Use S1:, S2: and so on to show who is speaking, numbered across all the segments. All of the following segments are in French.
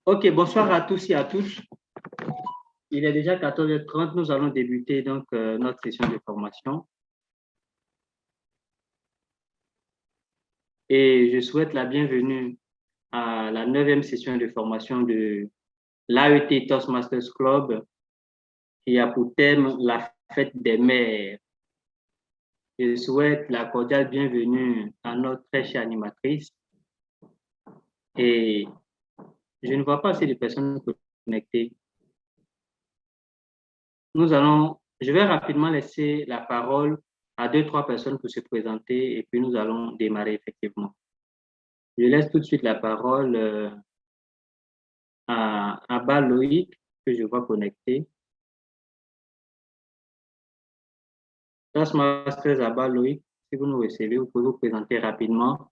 S1: Ok, bonsoir à tous et à toutes. Il est déjà 14h30. Nous allons débuter donc notre session de formation. Et je souhaite la bienvenue à la 9e session de formation de l'AET Toastmasters Club qui a pour thème la fête des mères. Je souhaite la cordiale bienvenue à notre très chère animatrice. Et je ne vois pas assez de personnes connectées. Je vais rapidement laisser la parole à 2-3 personnes pour se présenter et puis nous allons démarrer effectivement. Je laisse tout de suite la parole à Abba Loïc, que je vois connecté. Toastmasters Abba Loïc, si vous nous recevez, vous pouvez vous présenter rapidement.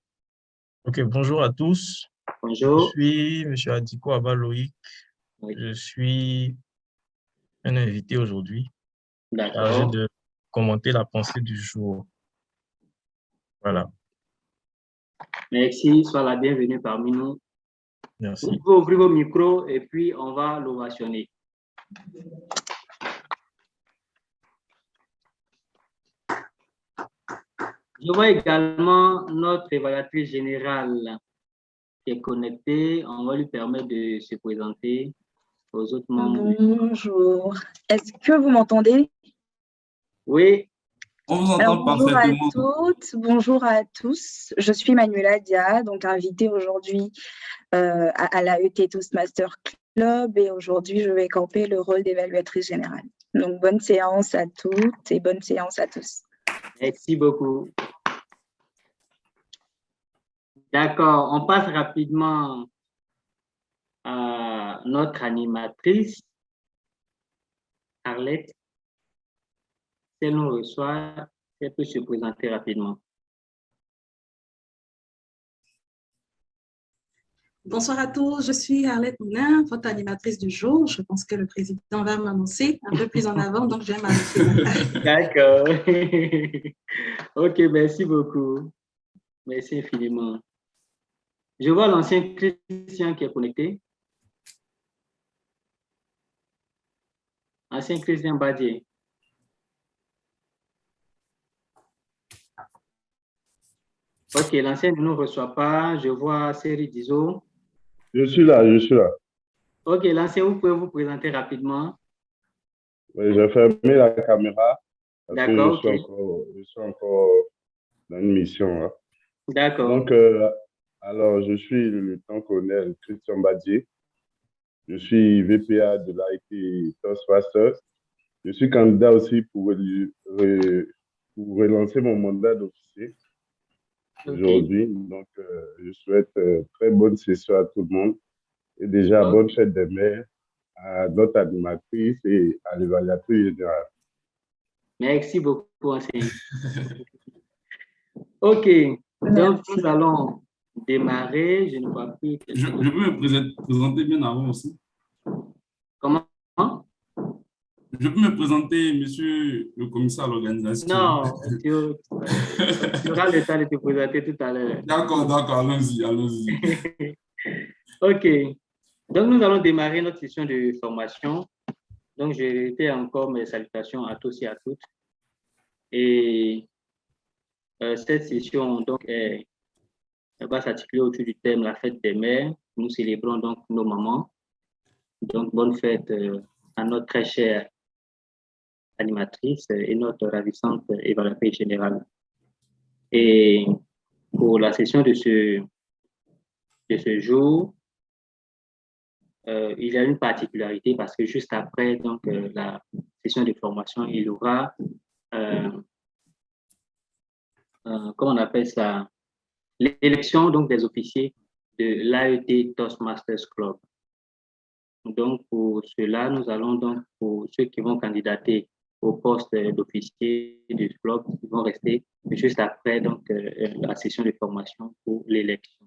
S2: Ok, bonjour à tous.
S1: Bonjour.
S2: Je suis M. Adiko Abba Loïc.
S1: Oui.
S2: Je suis un invité aujourd'hui, chargé
S1: D'accord.
S2: de commenter la pensée du jour. Voilà,
S1: Merci, sois la bienvenue parmi nous. Vous
S2: merci.
S1: pouvez ouvrir vos micros et puis on va l'ovationner. Je vois également notre évaluatrice générale qui est connectée. On va lui permettre de se présenter aux autres membres.
S3: Bonjour. Est-ce que vous m'entendez?
S1: Oui.
S4: On vous entend
S3: Bonjour à
S4: parfaitement.
S3: toutes, bonjour à tous. Je suis Manuela Dia, donc invitée aujourd'hui à l'AET Toastmaster Club et aujourd'hui je vais camper le rôle d'évaluatrice générale. Donc bonne séance à toutes et bonne séance à tous.
S1: Merci beaucoup. D'accord, on passe rapidement à notre animatrice, Arlette. Si elle nous reçoit, si elle peut se présenter rapidement.
S5: Bonsoir à tous, je suis Arlette Moulin, votre animatrice du jour. Je pense que le président va m'annoncer un peu plus en avant, donc je vais m'arrêter.
S1: D'accord. Ok, merci beaucoup. Merci infiniment. Je vois l'ancien Christian qui est connecté. Ancien Christian Badier. Ok, l'ancien ne nous reçoit pas. Je vois Seri Dizo.
S6: Je suis là.
S1: Ok, l'ancien, vous pouvez vous présenter rapidement.
S6: Oui, j'ai fermé la caméra parce que
S1: D'accord,
S6: je suis encore dans une mission. Hein.
S1: D'accord.
S6: Donc, alors, je suis le lieutenant-colonel Christian Badier. Je suis VPA de l'IT Toastmasters. Je suis candidat aussi pour relancer mon mandat d'officier aujourd'hui. Donc, je souhaite très bonne session à tout le monde et déjà bonne fête des mères à notre animatrice et à l'évaluatrice générale.
S1: Merci beaucoup, enseignant. Ok, donc nous allons démarrer. Je ne vois plus.
S4: Je peux me présenter bien avant aussi.
S1: Comment?
S4: Je peux me présenter, monsieur le commissaire à l'organisation.
S1: Non, tu auras le temps de te présenter tout à l'heure.
S4: D'accord, allons-y.
S1: Ok, donc nous allons démarrer notre session de formation. Donc, je répète encore mes salutations à tous et à toutes. Et cette session donc, va s'articuler autour du thème la fête des mères. Nous célébrons donc nos mamans. Donc, bonne fête à notre très chère animatrice et notre ravissante évaluatrice générale. Et pour la session de ce jour, il y a une particularité parce que juste après donc, la session de formation, il y aura, comment on appelle ça, l'élection donc, des officiers de l'AET Toastmasters Club. Donc, pour cela, nous allons donc, pour ceux qui vont candidater au poste d'officier du club, ils vont rester juste après donc, la session de formation pour l'élection.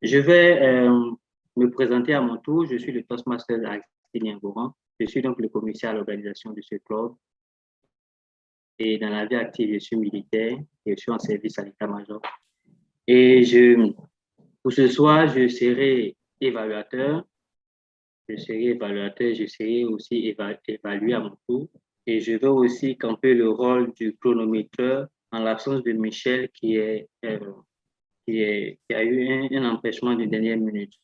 S1: Je vais me présenter à mon tour. Je suis le Toastmaster Aristide Ngouran. Je suis donc le commissaire à l'organisation de ce club. Et dans la vie active, je suis militaire et je suis en service à l'état-major. Et pour ce soir, je serai évaluateur je serai évaluateur, je serai aussi évalué à mon tour. Et je vais aussi camper le rôle du chronométreur en l'absence de Michel qui a eu un empêchement de dernière minute.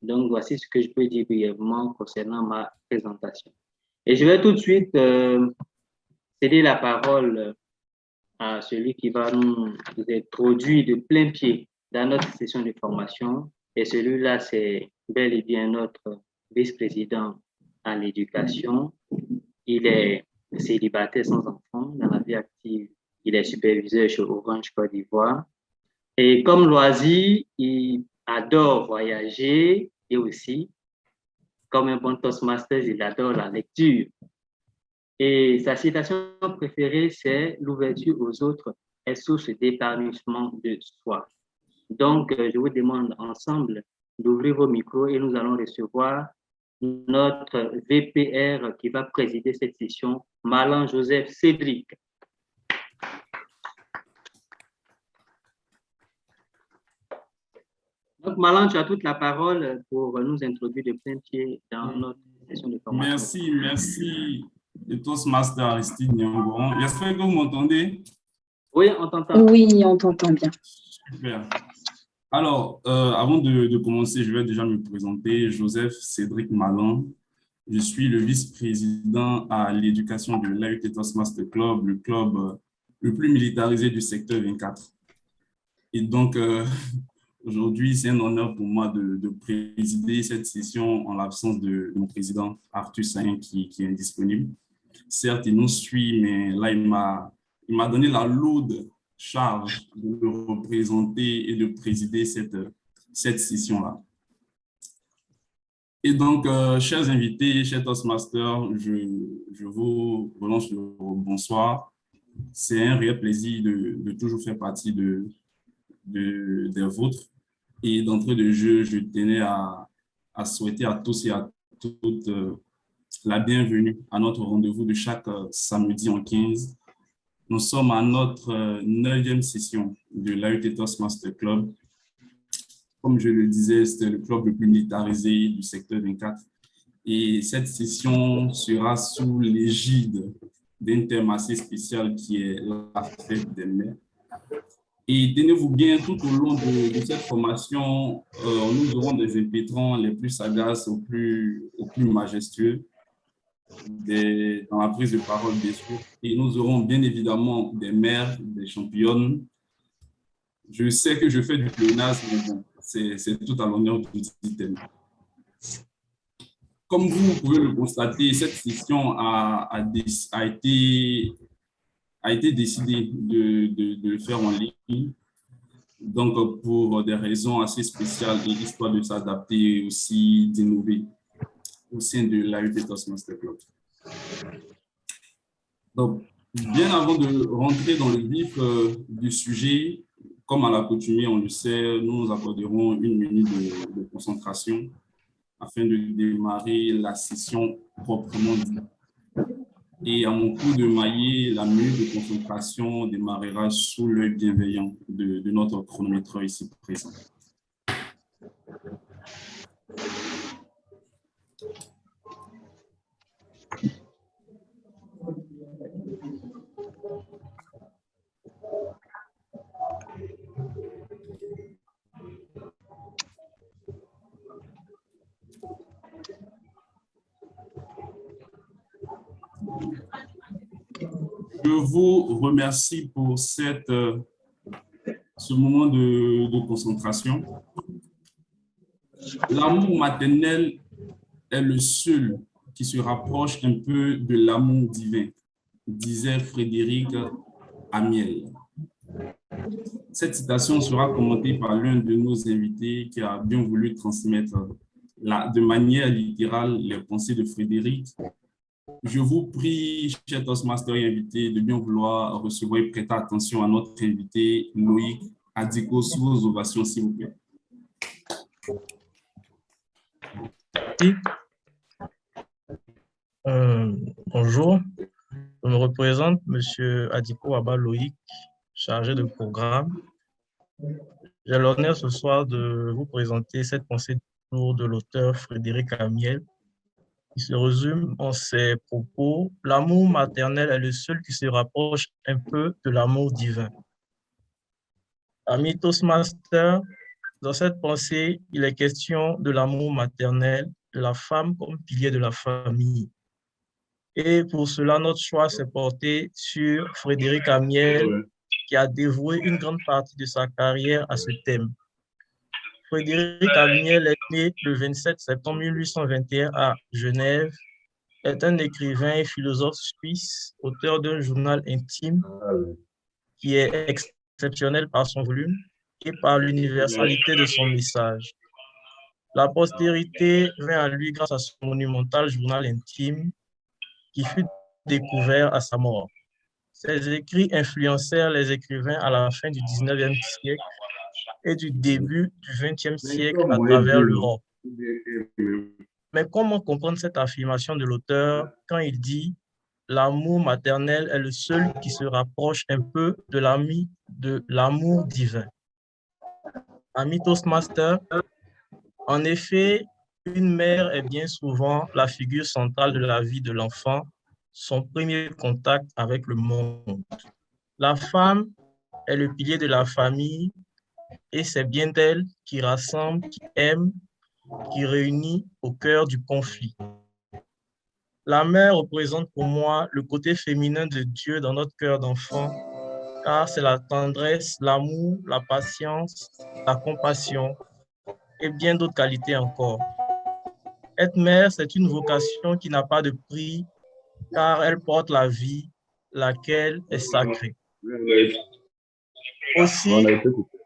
S1: Donc, voici ce que je peux dire brièvement concernant ma présentation. Et je vais tout de suite céder la parole à celui qui va nous introduire de plein pied dans notre session de formation. Et celui-là, c'est bel et bien notre vice-président à l'éducation. Il est célibataire sans enfant dans la vie active. Il est superviseur chez Orange Côte d'Ivoire. Et comme loisir, il adore voyager et aussi, comme un bon Toastmaster, il adore la lecture. Et sa citation préférée, c'est « L'ouverture aux autres est source d'épanouissement de soi ». Donc, je vous demande ensemble d'ouvrir vos micros et nous allons recevoir notre VPR qui va présider cette session, Malan Joseph Cédric. Donc, Malan, tu as toute la parole pour nous introduire de plein pied dans notre session de formation.
S4: Merci. De Toastmaster Aristide Nyongoron. J'espère que vous m'entendez.
S1: Oui, on t'entend.
S3: Oui, on t'entend bien.
S4: Super. Alors, avant de commencer, je vais déjà me présenter. Joseph Cédric Malan. Je suis le vice-président à l'éducation de l'AET Toastmaster Club, le club le plus militarisé du secteur 24. Et donc, aujourd'hui, c'est un honneur pour moi de présider cette session en l'absence de mon président Arthur Sahin qui est indisponible. Certes, il nous suit, mais là, il m'a donné la lourde charge de le représenter et de présider cette session-là. Et donc, chers invités, chers Toastmasters, je vous relance le bonsoir. C'est un réel plaisir de toujours faire partie des vôtres. Et d'entrée de jeu, je tenais à souhaiter à tous et à toutes la bienvenue à notre rendez-vous de chaque samedi en 15. Nous sommes à notre 9e session de l'AET Toastmaster Club. Comme je le disais, c'était le club le plus militarisé du secteur 24. Et cette session sera sous l'égide d'un thème assez spécial qui est la fête des mères. Et tenez-vous bien, tout au long de cette formation, nous aurons des impétrants les plus sagaces, aux plus majestueux dans la prise de parole, bien sûr. Et nous aurons bien évidemment des mères, des championnes. Je sais que je fais du pléonasme, mais bon, c'est tout à l'honneur du thème. Comme vous pouvez le constater, cette session a été décidée de le faire en ligne. Donc, pour des raisons assez spéciales et histoire de s'adapter et aussi d'innover au sein de l'AET Toastmaster Club. Donc, bien avant de rentrer dans le vif du sujet, comme à l'accoutumée, on le sait, nous nous accorderons 1 minute de concentration afin de démarrer la session proprement dite. Et à mon coup de maillet, la minute de concentration démarrera sous l'œil bienveillant de notre chronomètre ici présent. Je vous remercie pour ce moment de concentration. L'amour maternel est le seul qui se rapproche un peu de l'amour divin, disait Frédéric Amiel. Cette citation sera commentée par l'un de nos invités qui a bien voulu transmettre de manière littérale les pensées de Frédéric. Je vous prie, chers Toastmasters et invités, de bien vouloir recevoir et prêter attention à notre invité Loïc Adiko sous vos ovations, s'il vous plaît.
S2: Bonjour, je me représente M. Adiko Abba Loïc, chargé de programme. J'ai l'honneur ce soir de vous présenter cette pensée du jour de l'auteur Frédéric Amiel, qui se résume en ces propos: l'amour maternel est le seul qui se rapproche un peu de l'amour divin. Amis Toastmasters, dans cette pensée, il est question de l'amour maternel, de la femme comme pilier de la famille. Et pour cela, notre choix s'est porté sur Frédéric Amiel, qui a dévoué une grande partie de sa carrière à ce thème. Frédéric Amiel est né le 27 septembre 1821 à Genève, est un écrivain et philosophe suisse, auteur d'un journal intime qui est exceptionnel par son volume et par l'universalité de son message. La postérité vint à lui grâce à son monumental journal intime qui fut découvert à sa mort. Ses écrits influencèrent les écrivains à la fin du 19e siècle et du début du 20e siècle à travers l'Europe. Mais comment comprendre cette affirmation de l'auteur quand il dit « L'amour maternel est le seul qui se rapproche un peu de l'amour divin ». Amis Toastmasters, en effet, une mère est bien souvent la figure centrale de la vie de l'enfant, son premier contact avec le monde. La femme est le pilier de la famille et c'est bien elle qui rassemble, qui aime, qui réunit au cœur du conflit. La mère représente pour moi le côté féminin de Dieu dans notre cœur d'enfant, car c'est la tendresse, l'amour, la patience, la compassion et bien d'autres qualités encore. Être mère, c'est une vocation qui n'a pas de prix, car elle porte la vie, laquelle est sacrée. Aussi,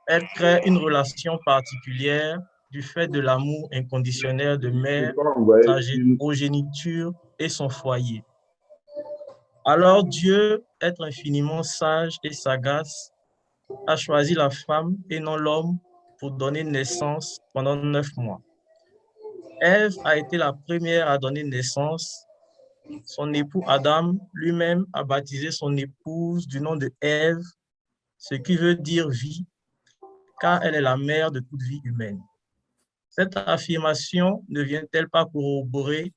S2: elle crée une relation particulière du fait de l'amour inconditionnel de mère, sa progéniture et son foyer. Alors Dieu, être infiniment sage et sagace, a choisi la femme et non l'homme pour donner naissance pendant 9 mois. Ève a été la première à donner naissance. Son époux Adam lui-même a baptisé son épouse du nom de Ève, ce qui veut dire vie, car elle est la mère de toute vie humaine. Cette affirmation ne vient-elle pas corroborer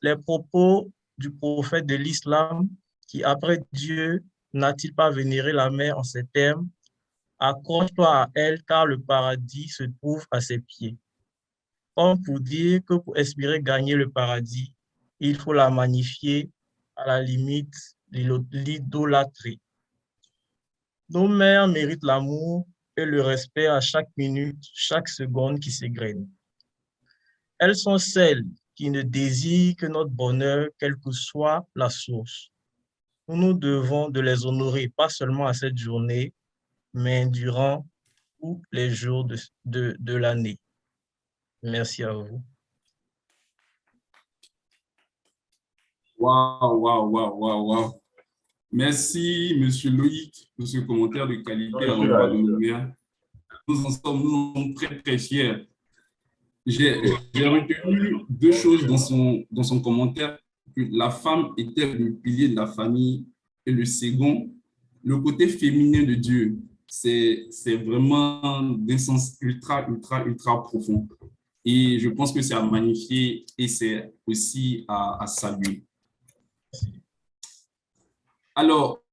S2: les propos du prophète de l'islam qui, après Dieu, n'a-t-il pas vénéré la mère en ces termes: accroche-toi à elle car le paradis se trouve à ses pieds. Comme pour dire que pour espérer gagner le paradis, il faut la magnifier, à la limite l'idolâtrer. Nos mères méritent l'amour et le respect à chaque minute, chaque seconde qui s'égrène. Elles sont celles qui ne désirent que notre bonheur, quelle que soit la source. Nous nous devons de les honorer, pas seulement à cette journée, mais durant tous les jours de l'année. Merci à vous.
S4: Waouh, waouh, waouh, waouh, waouh. Merci, Monsieur Loïc, pour ce commentaire de qualité à l'endroit de nos mères. Nous en sommes très, très fiers. J'ai retenu 2 choses dans son commentaire: que la femme était le pilier de la famille, et le second, le côté féminin de Dieu. C'est vraiment d'un sens ultra, ultra, ultra profond. Et je pense que c'est à magnifier et c'est aussi à saluer. Alors,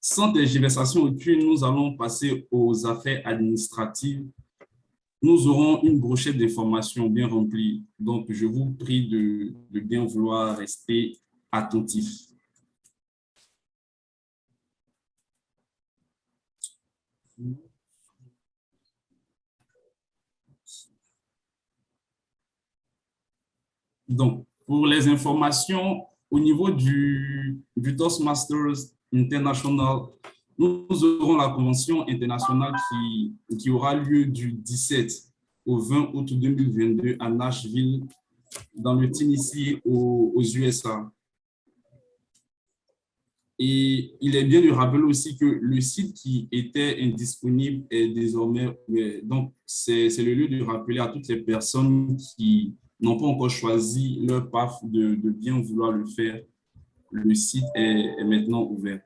S4: sans tergiversation aucune, nous allons passer aux affaires administratives. Nous aurons une brochette d'informations bien remplie, donc je vous prie de bien vouloir rester attentifs. Donc, pour les informations, au niveau du Toastmasters International, nous aurons la convention internationale qui aura lieu du 17 au 20 août 2022 à Nashville, dans le Tennessee, aux USA. Et il est bien de rappeler aussi que le site qui était indisponible est désormais, donc c'est le lieu de rappeler à toutes les personnes qui n'ont pas encore choisi leur path de bien vouloir le faire. Le site est maintenant ouvert.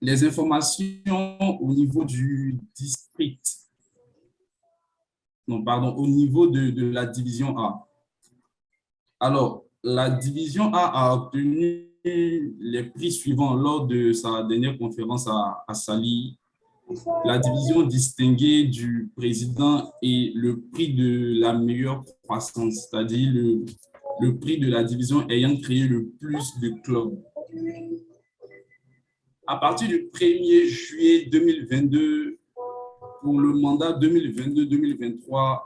S4: Les informations au niveau du district. au niveau de la division A. Alors, la division A a obtenu les prix suivants lors de sa dernière conférence à Sali. La division distinguée du président et le prix de la meilleure croissance, c'est-à-dire le prix de la division ayant créé le plus de clubs. À partir du 1er juillet 2022, pour le mandat 2022-2023,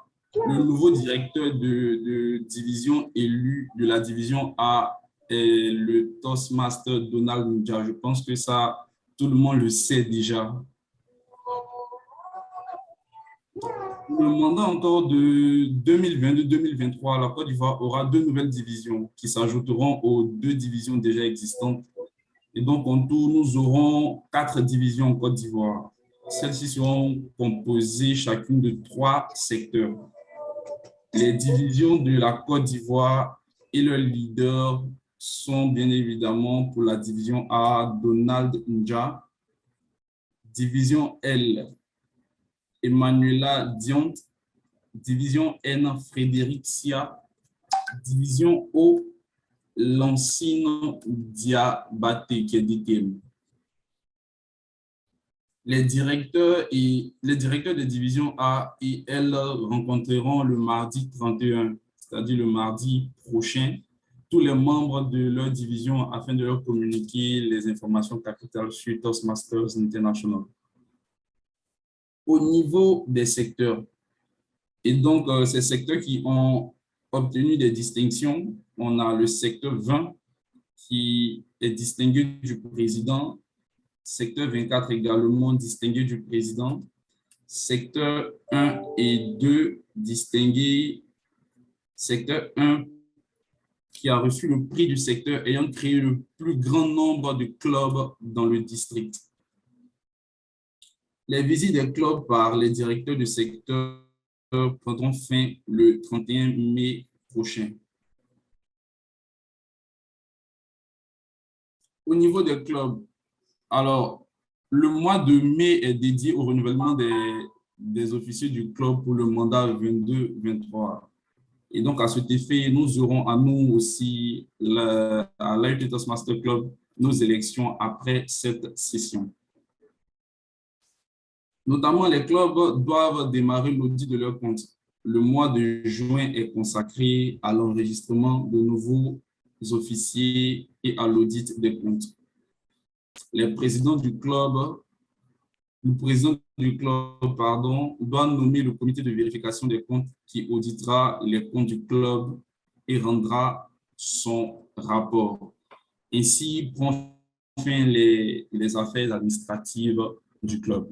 S4: le nouveau directeur de division élu de la division A est le Toastmaster Donald Nja. Je pense que ça, tout le monde le sait déjà. Le mandat encore de 2022-2023, la Côte d'Ivoire aura 2 nouvelles divisions qui s'ajouteront aux 2 divisions déjà existantes. Et donc, en tout, nous aurons 4 divisions en Côte d'Ivoire. Celles-ci seront composées chacune de 3 secteurs. Les divisions de la Côte d'Ivoire et leurs leaders sont bien évidemment pour la division A, Donald Nja, division L, Emmanuela Diont, division N, Frédéric Sia, division O, Lancine Diabaté, qui est DTM. Les directeurs de division A et L rencontreront le mardi 31, c'est-à-dire le mardi prochain, tous les membres de leur division afin de leur communiquer les informations capitales sur Toastmasters International. Au niveau des secteurs, et donc ces secteurs qui ont obtenu des distinctions, on a le secteur 20 qui est distingué du président, secteur 24 également distingué du président, secteur 1 et 2 distingué, secteur 1 qui a reçu le prix du secteur ayant créé le plus grand nombre de clubs dans le district. Les visites des clubs par les directeurs de secteur prendront fin le 31 mai prochain. Au niveau des clubs, alors, le mois de mai est dédié au renouvellement des officiers du club pour le mandat 22-23. Et donc, à cet effet, nous aurons à nous aussi, à l'AUT Toastmaster Club, nos élections après cette session. Notamment, les clubs doivent démarrer l'audit de leurs comptes. Le mois de juin est consacré à l'enregistrement de nouveaux officiers et à l'audit des comptes. Le président du club, doit nommer le comité de vérification des comptes qui auditera les comptes du club et rendra son rapport. Ainsi, prend fin les affaires administratives du club.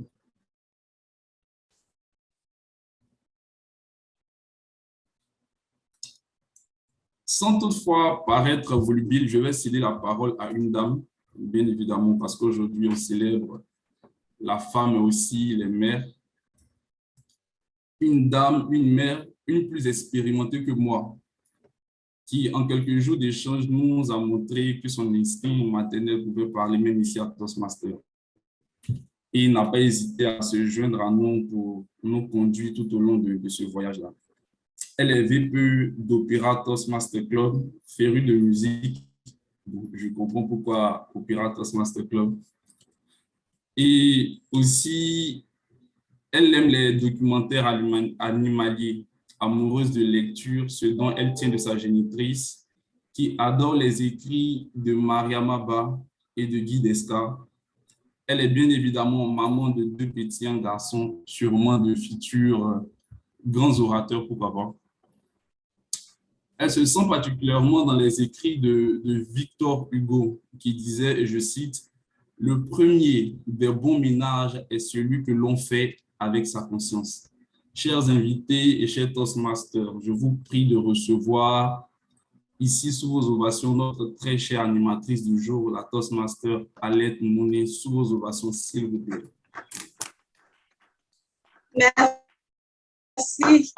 S4: Sans toutefois paraître volubile, je vais céder la parole à une dame, bien évidemment, parce qu'aujourd'hui, on célèbre la femme et aussi les mères. Une dame, une mère, une plus expérimentée que moi, qui, en quelques jours d'échange, nous a montré que son instinct maternel pouvait parler même ici à Toastmaster. Et n'a pas hésité à se joindre à nous pour nous conduire tout au long de ce voyage-là. Elle est VPE d'Opéra Toastmaster Club, férue de musique. Je comprends pourquoi Opéra Toastmaster Club. Et aussi, elle aime les documentaires animaliers, amoureuse de lecture, ce dont elle tient de sa génitrice, qui adore les écrits de Mariama Ba et de Guy Desca. Elle est bien évidemment maman de 2 petits garçons, sûrement de futurs grands orateurs, pourquoi pas. Elle se sent particulièrement dans les écrits de Victor Hugo, qui disait, et je cite, « Le premier des bons ménages est celui que l'on fait avec sa conscience ». Chers invités et chers Toastmasters, je vous prie de recevoir ici sous vos ovations notre très chère animatrice du jour, la Toastmaster Arlette Mounet, sous vos ovations, s'il vous plaît.
S5: Merci.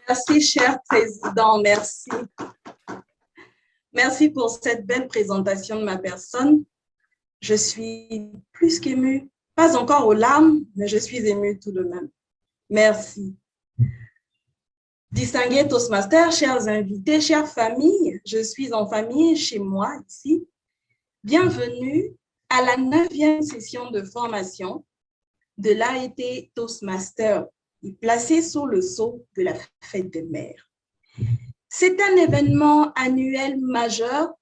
S5: Merci, cher président, merci. Merci pour cette belle présentation de ma personne. Je suis plus qu'émue, pas encore aux larmes, mais je suis émue tout de même. Merci. Distingués Toastmasters, chers invités, chères familles, je suis en famille chez moi ici. Bienvenue à la 9e session de formation de l'AET Toastmaster, placée sous le sceau de la Fête des Mères. C'est un événement annuel majeur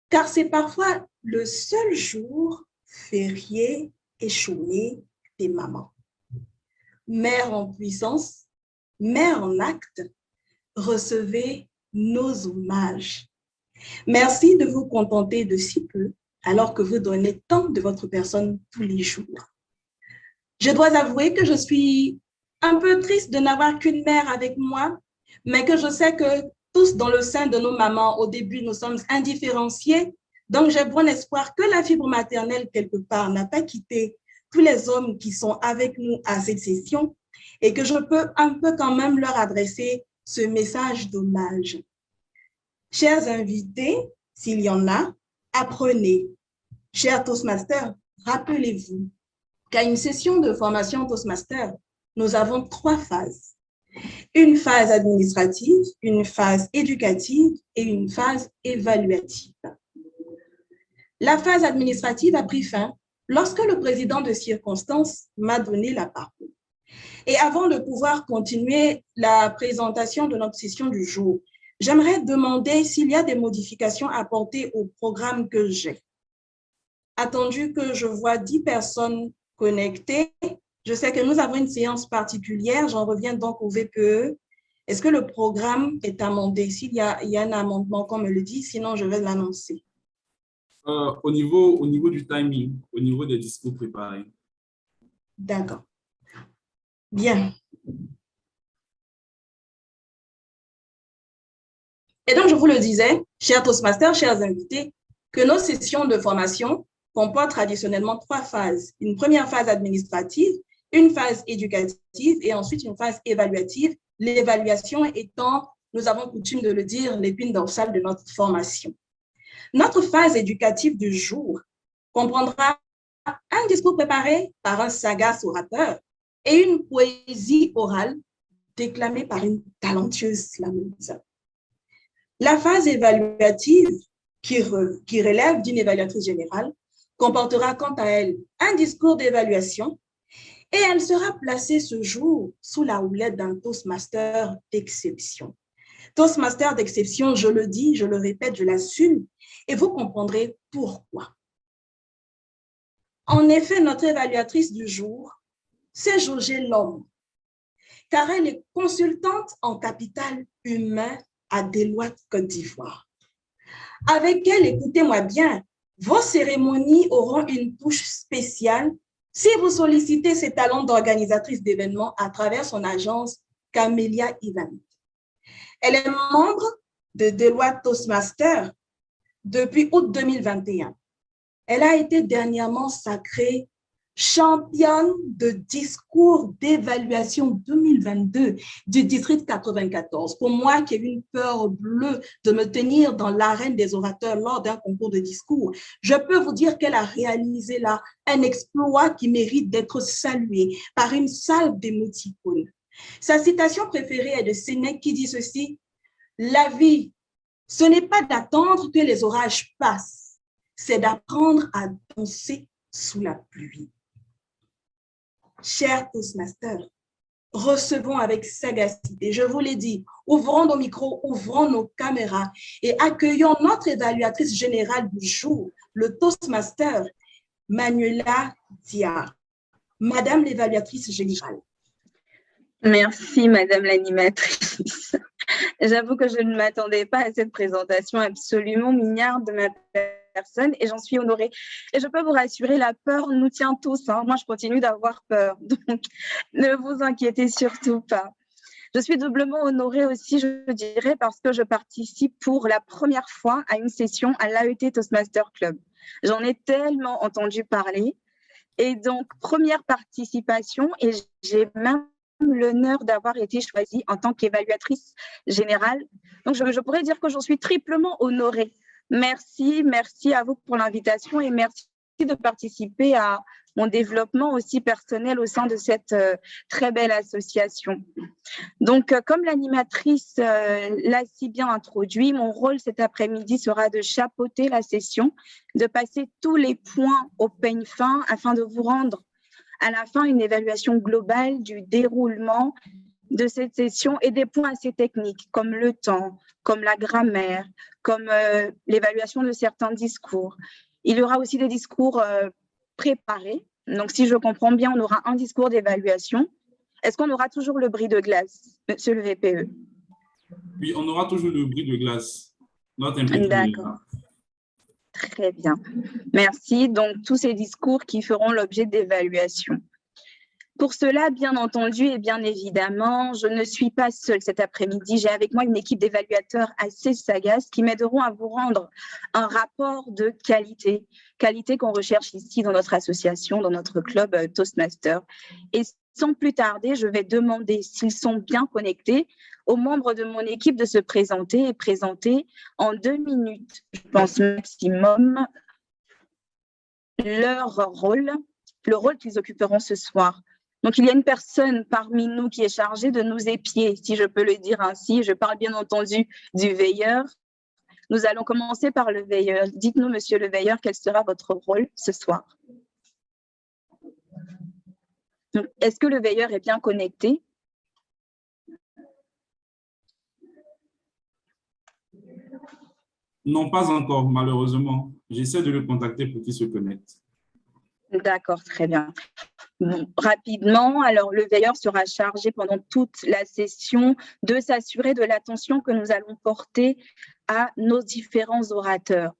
S5: car c'est parfois le seul jour férié et chômé des mamans. Mères en puissance, mères en acte, recevez nos hommages. Merci de vous contenter de si peu alors que vous donnez tant de votre personne tous les jours. Je dois avouer que je suis un peu triste de n'avoir qu'une mère avec moi, mais que je sais que tous dans le sein de nos mamans, au début, nous sommes indifférenciés. Donc, j'ai bon espoir que la fibre maternelle, quelque part, n'a pas quitté tous les hommes qui sont avec nous à cette session et que je peux un peu quand même leur adresser ce message d'hommage. Chers invités, s'il y en a, apprenez. Chers Toastmasters, rappelez-vous qu'à une session de formation Toastmaster, nous avons 3 phases. Une phase administrative, une phase éducative et une phase évaluative. La phase administrative a pris fin lorsque le président de circonstance m'a donné la parole. Et avant de pouvoir continuer la présentation de notre session du jour, j'aimerais demander s'il y a des modifications apportées au programme que j'ai. Attendu que je vois 10 personnes connectées, je sais que nous avons une séance particulière, j'en reviens donc au VPE. Est-ce que le programme est amendé? S'il y a un amendement, qu'on me le dit, sinon je vais l'annoncer.
S4: Au niveau du timing, au niveau des discours préparés.
S5: D'accord. Bien. Et donc, je vous le disais, chers Toastmasters, chers invités, que nos sessions de formation comportent traditionnellement 3 phases. Une première phase administrative, une phase éducative et ensuite une phase évaluative. L'évaluation étant, nous avons coutume de le dire, l'épine dorsale de notre formation. Notre phase éducative du jour comprendra un discours préparé par un sagace orateur et une poésie orale déclamée par une talentueuse slameuse. La phase évaluative, qui relève d'une évaluatrice générale, comportera quant à elle un discours d'évaluation et elle sera placée ce jour sous la houlette d'un Toastmaster d'exception. Toastmaster d'exception, je le dis, je le répète, je l'assume et vous comprendrez pourquoi. En effet, notre évaluatrice du jour, c'est jauger l'homme, car elle est consultante en capital humain à Deloitte, Côte d'Ivoire. Avec elle, écoutez-moi bien, vos cérémonies auront une touche spéciale si vous sollicitez ses talents d'organisatrice d'événements à travers son agence Camélia Event. Elle est membre de Deloitte Toastmaster depuis août 2021. Elle a été dernièrement sacrée championne de discours d'évaluation 2022 du district 94. Pour moi, qui ai une peur bleue de me tenir dans l'arène des orateurs lors d'un concours de discours, je peux vous dire qu'elle a réalisé là un exploit qui mérite d'être salué par une salve d'émoticônes. Sa citation préférée est de Sénèque qui dit ceci: « La vie, ce n'est pas d'attendre que les orages passent, c'est d'apprendre à danser sous la pluie. » Chers Toastmasters, recevons avec sagacité, je vous l'ai dit, ouvrons nos micros, ouvrons nos caméras et accueillons notre évaluatrice générale du jour, le Toastmaster, Manuela Dia. Madame l'évaluatrice générale.
S3: Merci, Madame l'animatrice. J'avoue que je ne m'attendais pas à cette présentation absolument mignarde de ma personne et j'en suis honorée. Et je peux vous rassurer, la peur nous tient tous. Moi, je continue d'avoir peur, donc ne vous inquiétez surtout pas. Je suis doublement honorée aussi, je dirais, parce que je participe pour la première fois à une session à l'AET Toastmaster Club. J'en ai tellement entendu parler. Et donc, première participation et j'ai même l'honneur d'avoir été choisie en tant qu'évaluatrice générale. Donc, je pourrais dire que j'en suis triplement honorée. Merci à vous pour l'invitation et merci de participer à mon développement aussi personnel au sein de cette très belle association. Donc, comme l'animatrice l'a si bien introduit, mon rôle cet après-midi sera de chapeauter la session, de passer tous les points au peigne fin afin de vous rendre à la fin une évaluation globale du déroulement de cette session et des points assez techniques comme le temps, comme la grammaire, comme l'évaluation de certains discours. Il y aura aussi des discours préparés. Donc, si je comprends bien, on aura un discours d'évaluation. Est-ce qu'on aura toujours le bris de glace, monsieur le VPE?
S4: Oui, on aura toujours le bris de glace. Notre imprimé est là.
S3: Très bien. Merci. Donc, tous ces discours qui feront l'objet d'évaluation. Pour cela, bien entendu et bien évidemment, je ne suis pas seule cet après-midi. J'ai avec moi une équipe d'évaluateurs assez sagaces qui m'aideront à vous rendre un rapport de qualité, qualité qu'on recherche ici dans notre association, dans notre club Toastmasters. Et sans plus tarder, je vais demander s'ils sont bien connectés aux membres de mon équipe de se présenter et présenter en 2 minutes, je pense maximum, leur rôle, le rôle qu'ils occuperont ce soir. Donc, il y a une personne parmi nous qui est chargée de nous épier, si je peux le dire ainsi. Je parle bien entendu du veilleur. Nous allons commencer par le veilleur. Dites-nous, monsieur le veilleur, quel sera votre rôle ce soir? Est-ce que le veilleur est bien connecté?
S4: Non, pas encore, malheureusement. J'essaie de le contacter pour qu'il se connecte.
S3: D'accord, très bien. Bon, rapidement, alors le veilleur sera chargé pendant toute la session de s'assurer de l'attention que nous allons porter à nos différents orateurs.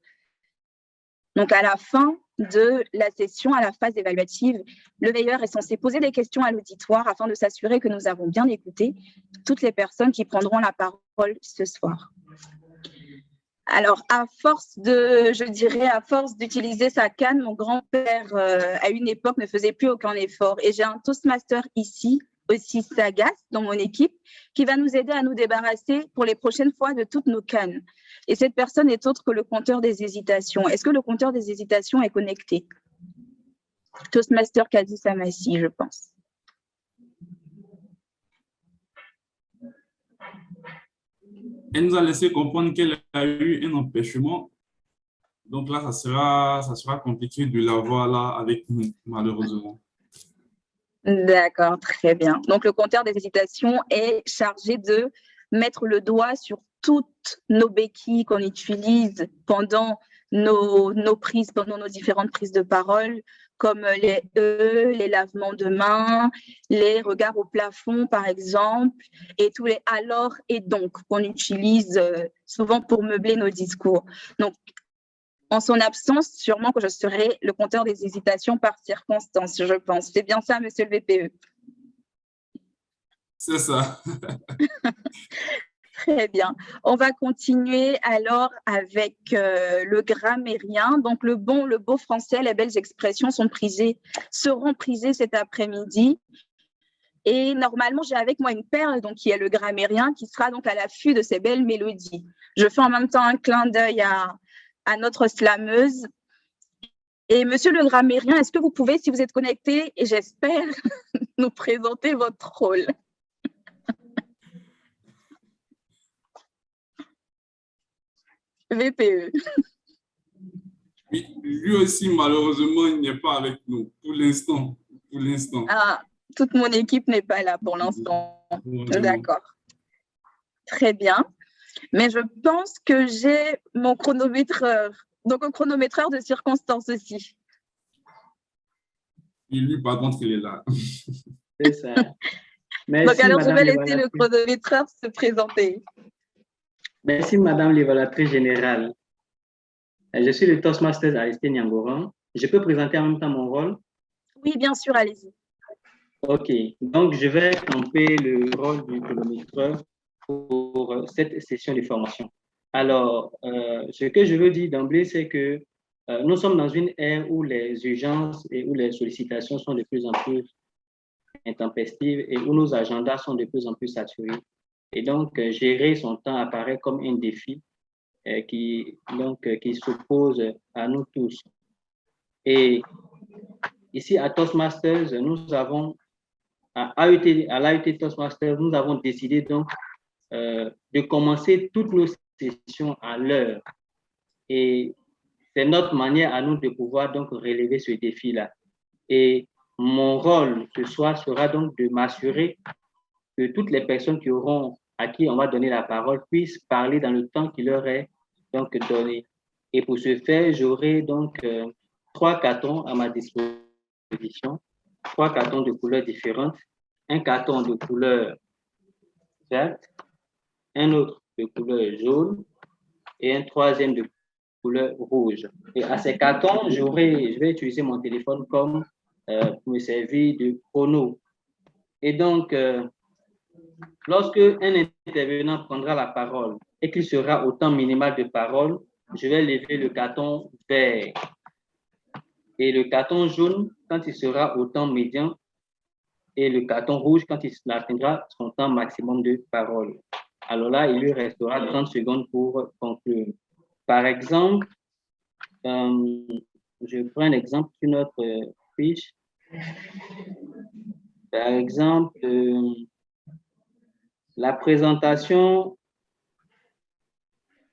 S3: Donc, à la fin de la session, à la phase évaluative, le veilleur est censé poser des questions à l'auditoire afin de s'assurer que nous avons bien écouté toutes les personnes qui prendront la parole ce soir. Alors, à force d'utiliser sa canne, mon grand-père, à une époque, ne faisait plus aucun effort. Et j'ai un Toastmaster ici, aussi sagace, dans mon équipe, qui va nous aider à nous débarrasser pour les prochaines fois de toutes nos cannes. Et cette personne est autre que le compteur des hésitations. Est-ce que le compteur des hésitations est connecté? Toastmaster Kadi Samassi, je pense.
S4: Elle nous a laissé comprendre qu'elle a eu un empêchement. Donc là, ça sera compliqué de l'avoir là avec nous, malheureusement.
S3: D'accord, très bien. Donc, le compteur des hésitations est chargé de mettre le doigt sur toutes nos béquilles qu'on utilise pendant nos différentes prises de parole, comme les les lavements de mains, les regards au plafond, par exemple, et tous les alors et donc qu'on utilise souvent pour meubler nos discours. Donc, en son absence, sûrement que je serai le compteur des hésitations par circonstance, je pense. C'est bien ça, monsieur le VPE?
S4: C'est ça.
S3: Très bien. On va continuer alors avec le grammairien. Donc, le beau français, les belles expressions seront prisées cet après-midi. Et normalement, j'ai avec moi une perle, donc, qui est le grammairien, qui sera donc à l'affût de ces belles mélodies. Je fais en même temps un clin d'œil à notre slameuse. Et monsieur le grammairien, est-ce que vous pouvez, si vous êtes connecté, et j'espère, nous présenter votre rôle? VPE.
S4: Oui, lui aussi, malheureusement, il n'est pas avec nous pour l'instant.
S3: Ah, toute mon équipe n'est pas là pour l'instant. D'accord. Très bien. Mais je pense que j'ai mon chronométreur. Donc, un chronométreur de circonstance aussi.
S4: Et lui, par contre, il est là.
S1: C'est ça. Merci,
S3: donc, alors, je vais laisser le
S1: l'évaluatrice.
S3: chronométreur se présenter.
S1: Merci, Madame l'évaluatrice générale. Je suis le Toastmaster Aristide Nyangoran. Je peux présenter en même temps mon rôle?
S3: Oui, bien sûr, allez-y.
S1: OK. Donc, je vais camper le rôle du chronométreur pour cette session de formation. Alors, ce que je veux dire d'emblée, c'est que nous sommes dans une ère où les urgences et où les sollicitations sont de plus en plus intempestives et où nos agendas sont de plus en plus saturés. Et donc, gérer son temps apparaît comme un défi qui s'oppose à nous tous. Et ici à Toastmasters, nous avons, à l'AET Toastmasters, nous avons décidé donc de commencer toutes nos sessions à l'heure. Et c'est notre manière à nous de pouvoir donc relever ce défi-là. Et mon rôle ce soir sera donc de m'assurer que toutes les personnes à qui on va donner la parole puissent parler dans le temps qui leur est donc donné. Et pour ce faire, j'aurai donc 3 cartons à ma disposition, 3 cartons de couleurs différentes, un carton de couleur verte, un autre de couleur jaune et un troisième de couleur rouge. Et à ces cartons, je vais utiliser mon téléphone comme pour me servir de chrono. Et donc, lorsque un intervenant prendra la parole et qu'il sera au temps minimal de parole, je vais lever le carton vert. Et le carton jaune, quand il sera au temps médian, et le carton rouge, quand il atteindra son temps maximum de parole. Alors là, il lui restera 30 secondes pour conclure. Par exemple, je prends un exemple sur notre fiche. Par exemple, la présentation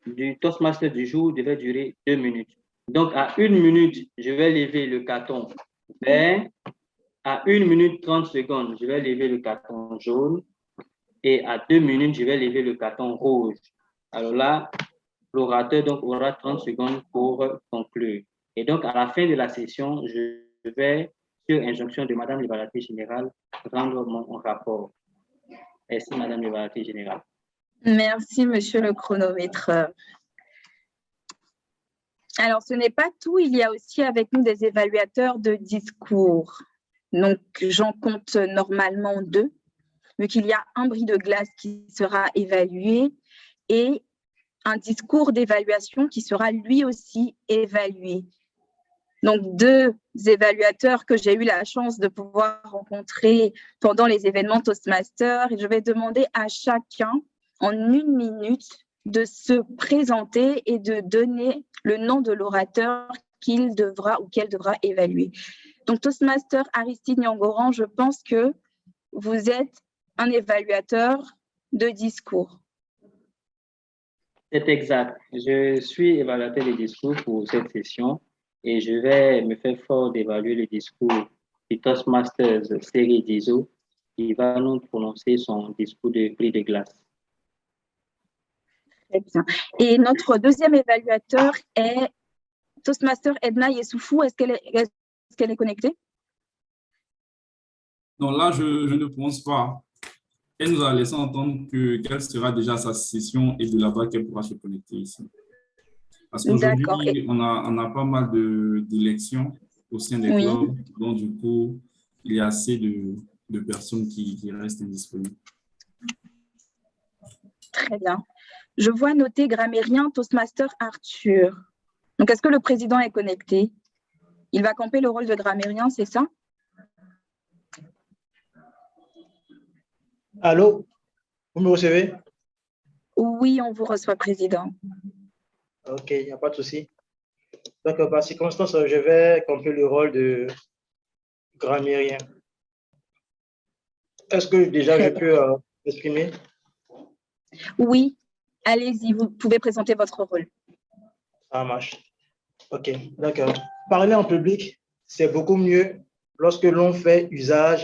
S1: du Toastmaster du jour devait durer 2 minutes. Donc, à 1 minute, je vais lever le carton vert. À 1 minute 30 secondes, je vais lever le carton jaune. Et à 2 minutes, je vais lever le carton rouge. Alors là, l'orateur donc aura 30 secondes pour conclure. Et donc, à la fin de la session, je vais, sur injonction de Madame l'évaluatrice générale, rendre mon rapport. Merci, Madame l'évaluatrice générale.
S3: Merci, Monsieur le chronomètre. Alors, ce n'est pas tout. Il y a aussi avec nous des évaluateurs de discours. Donc, j'en compte normalement 2, vu qu'il y a un bris de glace qui sera évalué et un discours d'évaluation qui sera lui aussi évalué. Donc, 2 évaluateurs que j'ai eu la chance de pouvoir rencontrer pendant les événements Toastmasters. Et je vais demander à chacun, en 1 minute, de se présenter et de donner le nom de l'orateur qu'il devra ou qu'elle devra évaluer. Donc, Toastmaster Aristide Nyangoran, je pense que vous êtes un évaluateur de discours.
S1: C'est exact. Je suis évaluateur de discours pour cette session et je vais me faire fort d'évaluer le discours du Toastmasters série d'ISO qui va nous prononcer son discours de bris de glace.
S3: Très bien. Et notre deuxième évaluateur est Toastmaster Edna Yessoufou. Est-ce qu'elle est connectée?
S4: Non, là, je ne pense pas. Elle nous a laissé entendre qu'elle sera déjà à sa session et de là-bas qu'elle pourra se connecter ici. Parce qu'aujourd'hui, on a pas mal d'élections au sein des clubs, donc du coup, il y a assez de personnes qui restent indisponibles.
S3: Très bien. Je vois noter grammairien Toastmaster Arthur. Donc, est-ce que le président est connecté? Il va camper le rôle de grammairien, c'est ça?
S7: Allô? Vous me recevez?
S3: Oui, on vous reçoit, président.
S7: Ok, il n'y a pas de souci. Donc, par circonstance, je vais camper le rôle de grammairien. Est-ce que déjà je peux m'exprimer?
S3: Oui, allez-y, vous pouvez présenter votre rôle.
S7: Ça marche. Ok, d'accord. Parler en public, c'est beaucoup mieux lorsque l'on fait usage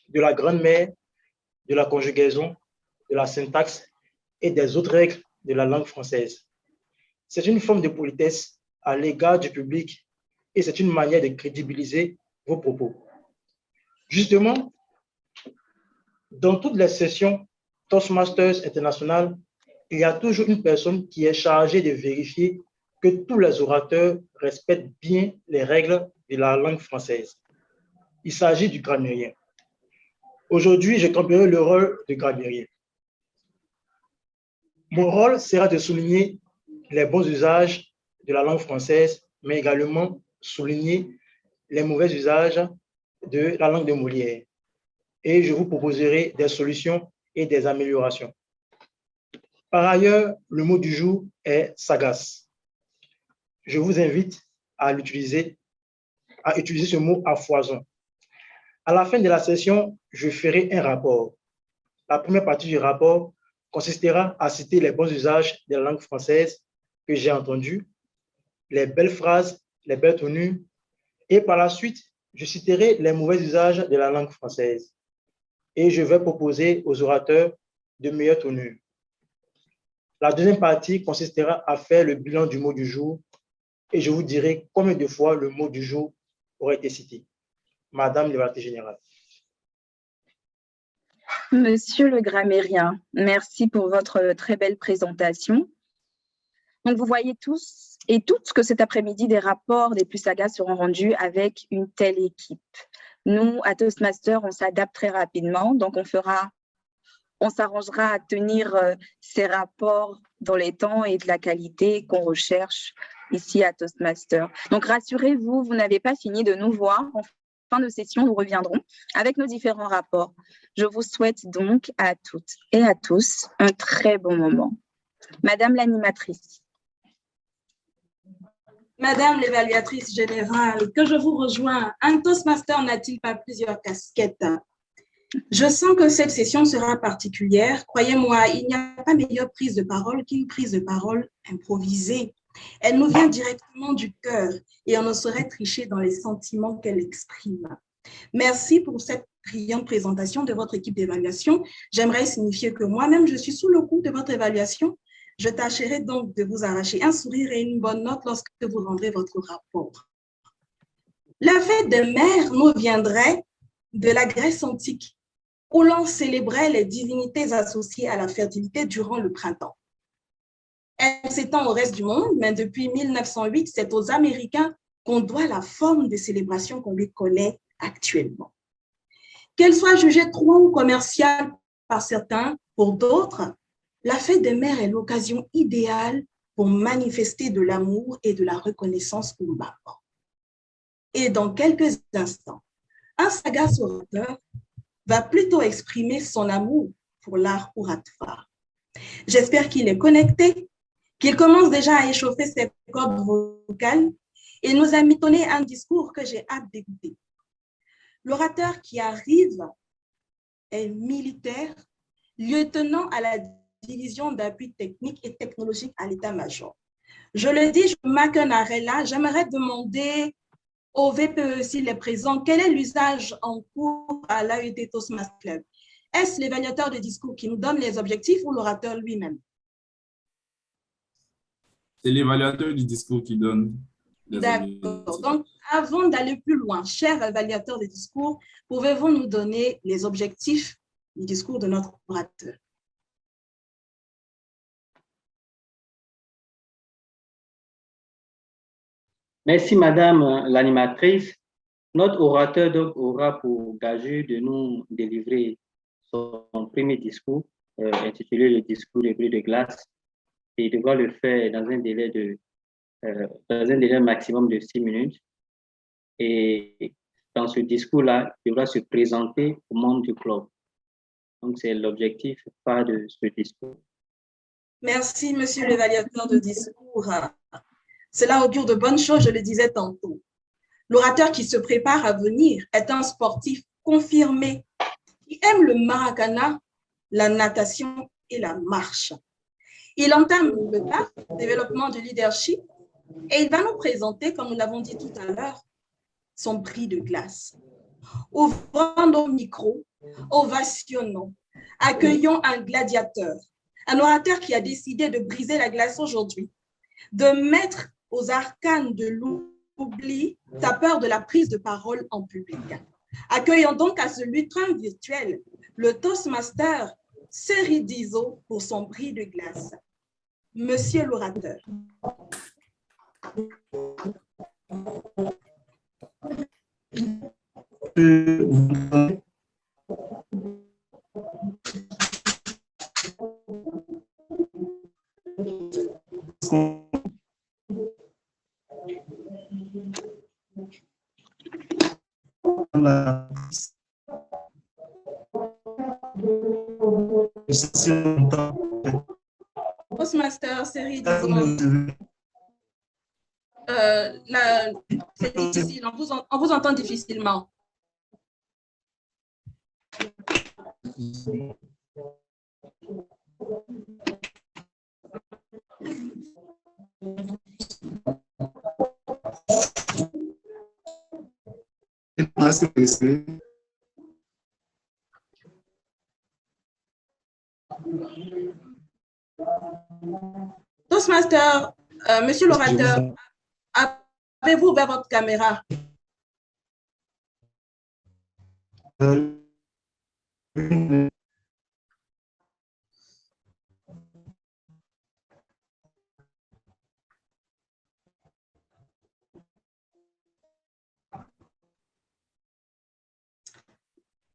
S7: de la grammaire, de la conjugaison, de la syntaxe et des autres règles de la langue française. C'est une forme de politesse à l'égard du public et c'est une manière de crédibiliser vos propos. Justement, dans toutes les sessions Toastmasters International, il y a toujours une personne qui est chargée de vérifier que tous les orateurs respectent bien les règles de la langue française. Il s'agit du grammairien. Aujourd'hui, je camperai le rôle de grammairien. Mon rôle sera de souligner les bons usages de la langue française, mais également souligner les mauvais usages de la langue de Molière. Et je vous proposerai des solutions et des améliorations. Par ailleurs, le mot du jour est sagace. Je vous invite à l'utiliser à utiliser ce mot à foison. À la fin de la session, je ferai un rapport. La première partie du rapport consistera à citer les bons usages de la langue française que j'ai entendus, les belles phrases, les belles tenues, et par la suite, je citerai les mauvais usages de la langue française. Et je vais proposer aux orateurs de meilleures tenues. La deuxième partie consistera à faire le bilan du mot du jour et je vous dirai combien de fois le mot du jour aurait été cité. Madame l'évaluatrice générale.
S3: Monsieur le grammairien, merci pour votre très belle présentation. Donc, vous voyez tous et toutes que cet après-midi, des rapports des plus sagas seront rendus avec une telle équipe. Nous, à Toastmasters, on s'adapte très rapidement, donc on s'arrangera à tenir ces rapports dans les temps et de la qualité qu'on recherche ici à Toastmasters. Donc, rassurez-vous, vous n'avez pas fini de nous voir. En fin de session, nous reviendrons avec nos différents rapports. Je vous souhaite donc à toutes et à tous un très bon moment. Madame l'animatrice.
S5: Madame l'évaluatrice générale, que je vous rejoins, un Toastmaster n'a-t-il pas plusieurs casquettes? Je sens que cette session sera particulière. Croyez-moi, il n'y a pas meilleure prise de parole qu'une prise de parole improvisée. Elle nous vient directement du cœur et on ne saurait tricher dans les sentiments qu'elle exprime. Merci pour cette brillante présentation de votre équipe d'évaluation. J'aimerais signifier que moi-même, je suis sous le coup de votre évaluation. Je tâcherai donc de vous arracher un sourire et une bonne note lorsque vous rendrez votre rapport. La fête des mères nous viendrait de la Grèce antique, où l'on célébrait les divinités associées à la fertilité durant le printemps. Elle s'étend au reste du monde, mais depuis 1908, c'est aux Américains qu'on doit la forme de célébration qu'on lui connaît actuellement. Qu'elle soit jugée trop ou commerciale par certains, pour d'autres, la fête des mères est l'occasion idéale pour manifester de l'amour et de la reconnaissance pour maman. Et dans quelques instants, un sagace orateur va plutôt exprimer son amour pour l'art oratoire. J'espère qu'il est connecté, qu'il commence déjà à échauffer ses cordes vocales et nous a mitonné un discours que j'ai hâte d'écouter. L'orateur qui arrive est militaire, lieutenant à la division d'appui technique et technologique à l'état-major. Je le dis, je marque un arrêt là. J'aimerais demander au VPE s'il est présent, quel est l'usage en cours à l'AET Toastmasters Club? Est-ce l'évaluateur de discours qui nous donne les objectifs ou l'orateur lui-même?
S4: C'est l'évaluateur du discours qui donne les objectifs.
S5: D'accord. Donc, avant d'aller plus loin, cher évaluateur de discours, pouvez-vous nous donner les objectifs du discours de notre orateur?
S1: Merci, Madame l'animatrice. Notre orateur donc, aura pour gageure de nous délivrer son premier discours, intitulé le discours de bris de glace, et il devra le faire dans un délai maximum de 6 minutes. Et dans ce discours-là, il devra se présenter aux membres du club. Donc, c'est l'objectif phare de ce discours.
S5: Merci, monsieur l'évaluateur de discours. Cela augure de bonnes choses, je le disais tantôt. L'orateur qui se prépare à venir est un sportif confirmé qui aime le maracana, la natation et la marche. Il entame le développement du leadership et il va nous présenter, comme nous l'avons dit tout à l'heure, son prix de glace. Ouvrant nos micros, ovationnons, accueillons un gladiateur, un orateur qui a décidé de briser la glace aujourd'hui, de mettre aux arcanes de l'oubli sa peur de la prise de parole en public. Accueillons donc à ce lutrin virtuel le Toastmaster Seri Dizo pour son prix de glace. Monsieur l'orateur. Toastmaster Seri Dizo. c'est difficile, on vous entend difficilement. Toastmaster, monsieur l'orateur, avez-vous ouvert votre caméra?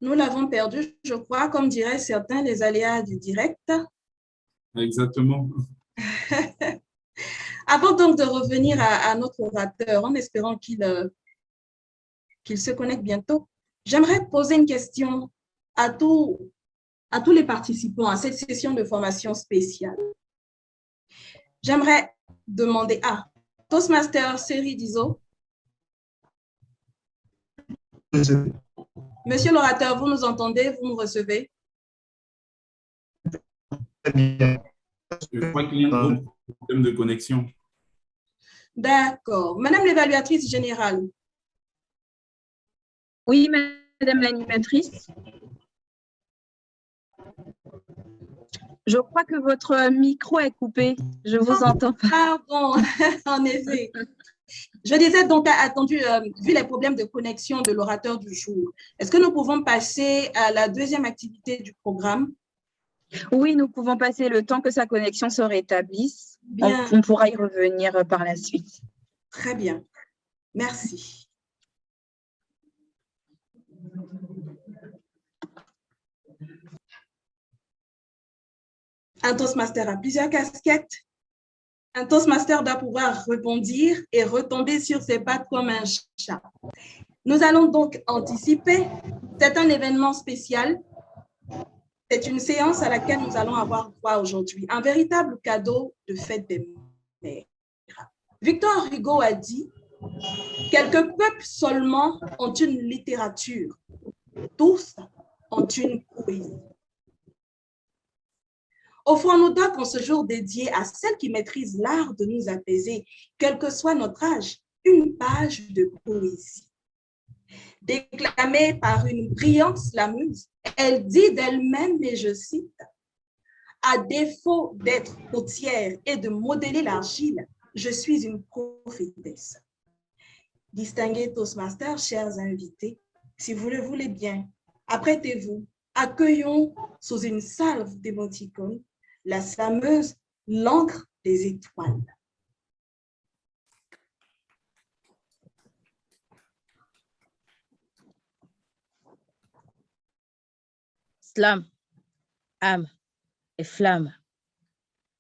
S5: Nous l'avons perdu, je crois, comme diraient certains, les aléas du direct.
S4: Exactement.
S5: Avant donc de revenir à notre orateur, en espérant qu'il se connecte bientôt, j'aimerais poser une question à tous les participants à cette session de formation spéciale. J'aimerais demander à Toastmaster Série Dizo. Monsieur l'orateur, vous nous entendez, vous nous recevez?
S4: Je crois qu'il y a un gros problème de connexion.
S5: D'accord. Madame l'évaluatrice générale.
S3: Oui, madame l'animatrice. Je crois que votre micro est coupé. Je vous entends pas.
S5: Pardon, en effet. Je disais donc, vu les problèmes de connexion de l'orateur du jour, est-ce que nous pouvons passer à la deuxième activité du programme?
S3: Oui, nous pouvons passer le temps que sa connexion se rétablisse.
S5: Bien.
S3: On pourra y revenir par la suite.
S5: Très bien. Merci. Un Toastmaster a plusieurs casquettes. Un Toastmaster doit pouvoir rebondir et retomber sur ses pattes comme un chat. Nous allons donc anticiper. C'est un événement spécial. C'est une séance à laquelle nous allons avoir droit aujourd'hui. Un véritable cadeau de fête des mères. Victor Hugo a dit « Quelques peuples seulement ont une littérature. Tous ont une poésie. » Offrons-nous donc en ce jour dédié à celles qui maîtrisent l'art de nous apaiser, quel que soit notre âge, une page de poésie. Déclamée par une brillante slameuse, elle dit d'elle-même, et je cite, « À défaut d'être potière et de modeler l'argile, je suis une prophétesse. » Distingués Toastmasters, chers invités, si vous le voulez bien, apprêtez-vous, accueillons sous une salve d'émoticônes la slameuse, l'encre des étoiles.
S8: Slam, âme et flamme.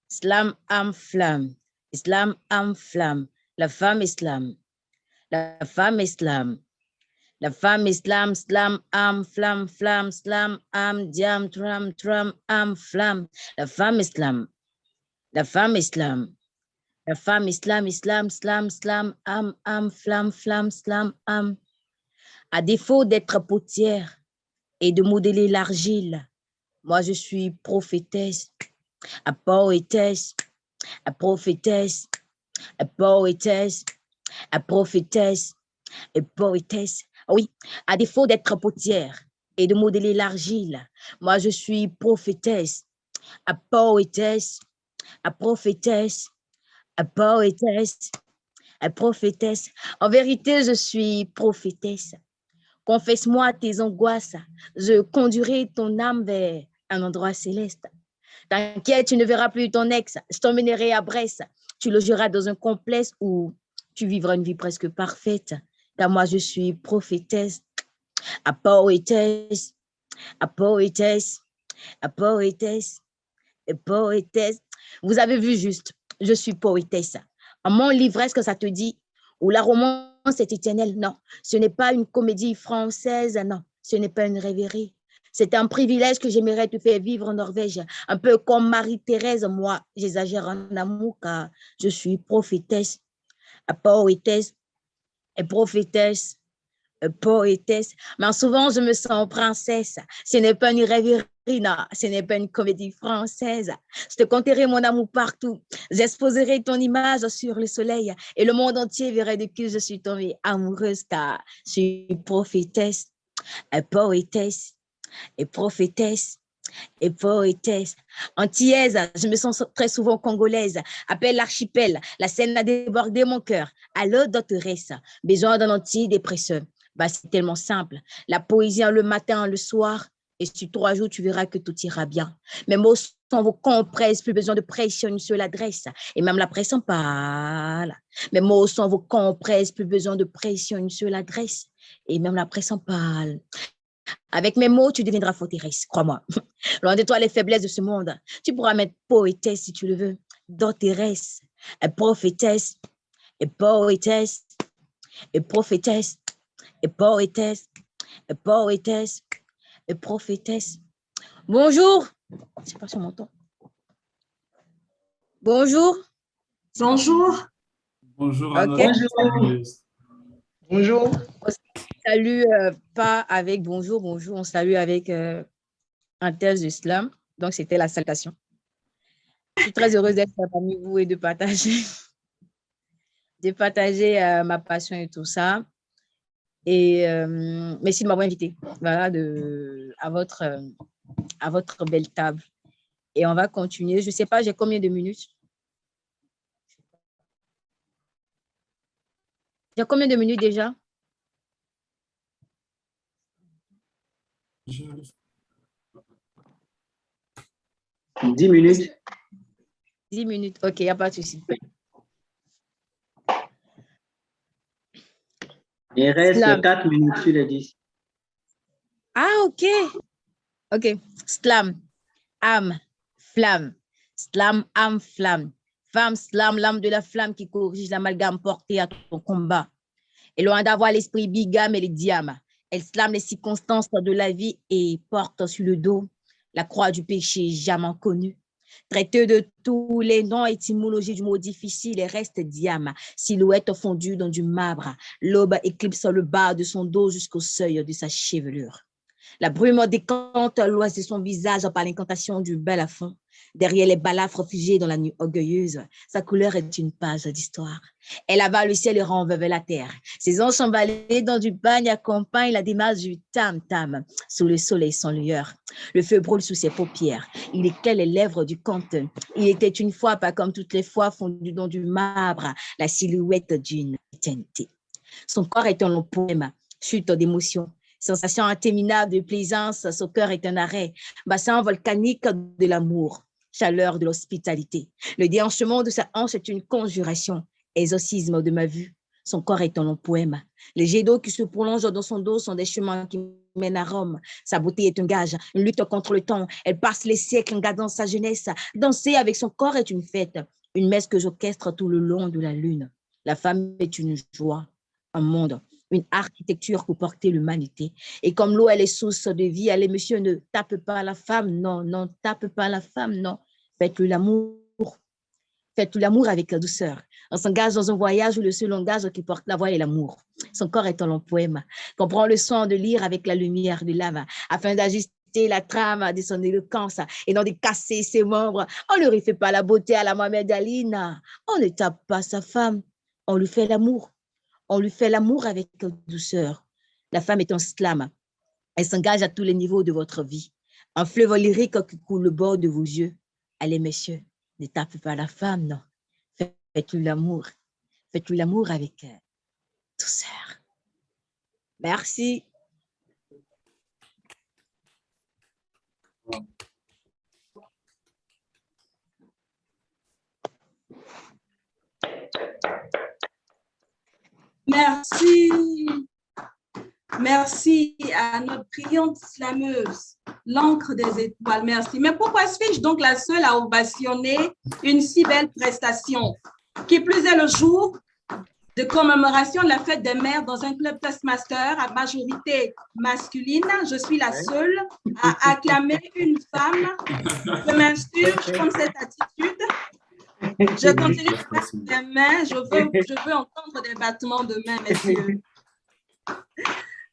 S8: Slam, âme, flamme. Islam, âme, flamme. La femme islam. La femme islam. La femme islam, slam, âme, flamme, flamme, slam, âme, diam, tram, tram, âme, flamme. La femme islam. La femme islam. La femme islam, islam, slam, slam, âme, flamme, flamme, slam, âme. À défaut d'être potière et de modeler l'argile, moi je suis prophétesse, à poétesse, à prophétesse, à poétesse, à prophétesse, et poétesse. Oui, à défaut d'être potière et de modeler l'argile, moi je suis prophétesse, à poétesse, à prophétesse, à poétesse, à prophétesse. En vérité, je suis prophétesse. Confesse-moi tes angoisses, je conduirai ton âme vers un endroit céleste. T'inquiète, tu ne verras plus ton ex, je t'emmènerai à Brest. Tu logeras dans un complexe où tu vivras une vie presque parfaite. Car moi, je suis prophétesse, à poétesse, à poétesse, à poétesse, et poétesse. Vous avez vu juste, je suis poétesse. En mon livre, est-ce que ça te dit? Ou la romance est éternelle? Non, ce n'est pas une comédie française, non, ce n'est pas une rêverie. C'est un privilège que j'aimerais te faire vivre en Norvège, un peu comme Marie-Thérèse. Moi, j'exagère en amour car je suis prophétesse, poétesse et prophétesse, poétesse. Mais souvent, je me sens princesse. Ce n'est pas une rêverie, non, ce n'est pas une comédie française. Je te conterai mon amour partout. J'exposerai ton image sur le soleil et le monde entier verrait de qui je suis tombée amoureuse car je suis prophétesse, poétesse et prophétesse. Et poétesse, antillaise, je me sens très souvent congolaise. Appelle l'archipel, la Seine a débordé mon cœur. Allô, doctoresse, besoin d'un antidépresseur. Bah, c'est tellement simple. La poésie le matin, le soir, et sur 3 jours, tu verras que tout ira bien. Mes mots sont vos compresses, plus besoin de pression, une seule adresse. Et même la pression parle. Mes mots sont vos compresses, plus besoin de pression, une seule adresse. Et même la pression parle. Avec mes mots, tu deviendras forteresse, crois-moi. Loin de toi les faiblesses de ce monde. Tu pourras mettre poétesse si tu le veux. Doctoresse, et prophétesse, et poétesse, et prophétesse, et poétesse, et poétesse, et prophétesse. Bonjour. Je sais pas sur mon ton. Bonjour.
S5: Bonjour.
S4: Bonjour à
S8: Okay.
S7: Bonjour.
S8: Salue pas avec bonjour, bonjour, on salue avec un thèse d'islam. Donc, c'était la salutation. Je suis très heureuse d'être parmi vous et de partager, ma passion et tout ça. Et merci de m'avoir invité voilà, à votre belle table. Et on va continuer. Je ne sais pas, j'ai combien de minutes? J'ai combien de minutes déjà?
S1: 10 minutes.
S8: 10 minutes, ok, il n'y a pas de souci.
S1: Il reste 4 minutes sur les 10.
S8: Ah, ok. Ok. Slam, âme, flamme. Slam, âme, flamme. Femme, slam, l'âme de la flamme qui corrige l'amalgame porté à ton combat. Et loin d'avoir l'esprit bigame et les diamants, elle slame les circonstances de la vie et porte sur le dos la croix du péché jamais connu. Traiteux de tous les noms, étymologie du mot difficile et reste diamant, silhouette fondue dans du marbre. L'aube éclipse le bas de son dos jusqu'au seuil de sa chevelure. La brume décante l'ouest de son visage par l'incantation du bel à fond. Derrière les balafres figés dans la nuit orgueilleuse, sa couleur est une page d'histoire. Elle avale le ciel et rend veuve la terre. Ses anges emballés dans du bagne accompagnent la démarche du tam-tam sous le soleil sans lueur. Le feu brûle sous ses paupières. Il éclaire les lèvres du conte. Il était une fois, pas comme toutes les fois, fondu dans du marbre, la silhouette d'une éternité. Son corps est un long poème, chute d'émotion. Sensation interminable de plaisance, son cœur est un arrêt, bassin volcanique de l'amour, chaleur de l'hospitalité. Le déhanchement de sa hanche est une conjuration, exorcisme de ma vue. Son corps est un long poème. Les jets d'eau qui se prolongent dans son dos sont des chemins qui mènent à Rome. Sa beauté est un gage, une lutte contre le temps. Elle passe les siècles en gardant sa jeunesse. Danser avec son corps est une fête, une messe que j'orchestre tout le long de la lune. La femme est une joie, un monde, une architecture pour porter l'humanité. Et comme l'eau, elle est source de vie, allez, monsieur, ne tape pas la femme, non, non, tape pas la femme, non. Faites-lui l'amour. Faites-lui l'amour avec la douceur. On s'engage dans un voyage où le seul langage qui porte la voix est l'amour. Son corps est un long poème qu'on prend le soin de lire avec la lumière de l'âme afin d'ajuster la trame de son éloquence et non de casser ses membres. On ne lui fait pas la beauté à la Mohamed Ali. On ne tape pas sa femme. On lui fait l'amour. On lui fait l'amour avec douceur. La femme est un slam. Elle s'engage à tous les niveaux de votre vie. Un fleuve lyrique qui coule le bord de vos yeux. Allez, messieurs, ne tapez pas la femme, non. Faites-lui l'amour. Faites-lui l'amour avec douceur. Merci.
S5: Merci. Merci à notre brillante slameuse, l'encre des étoiles. Merci. Mais pourquoi suis-je donc la seule à ovationner une si belle prestation? Qui plus est le jour de commémoration de la fête des mères dans un club Toastmaster à majorité masculine. Je suis la seule à acclamer une femme. Je m'insurge contre cette attitude. Je continue de battre des mains. Je veux entendre des battements de mains, messieurs.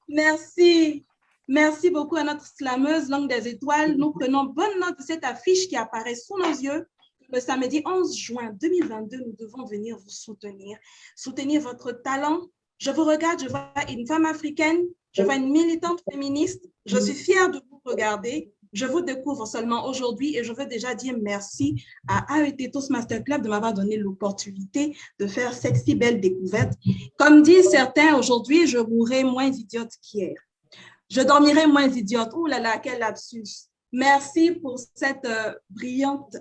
S5: Merci. Merci beaucoup à notre slameuse Langue des Étoiles. Nous prenons bonne note de cette affiche qui apparaît sous nos yeux. Le samedi 11 juin 2022, nous devons venir vous soutenir. Soutenir votre talent. Je vous regarde, je vois une femme africaine, je vois une militante féministe. Je suis fière de vous regarder. Je vous découvre seulement aujourd'hui et je veux déjà dire merci à AET Toastmaster Club de m'avoir donné l'opportunité de faire cette si belle découverte. Comme disent certains, aujourd'hui, je mourrai moins idiote qu'hier. Je dormirai moins idiote. Ouh là là, quel lapsus. Merci pour cette brillante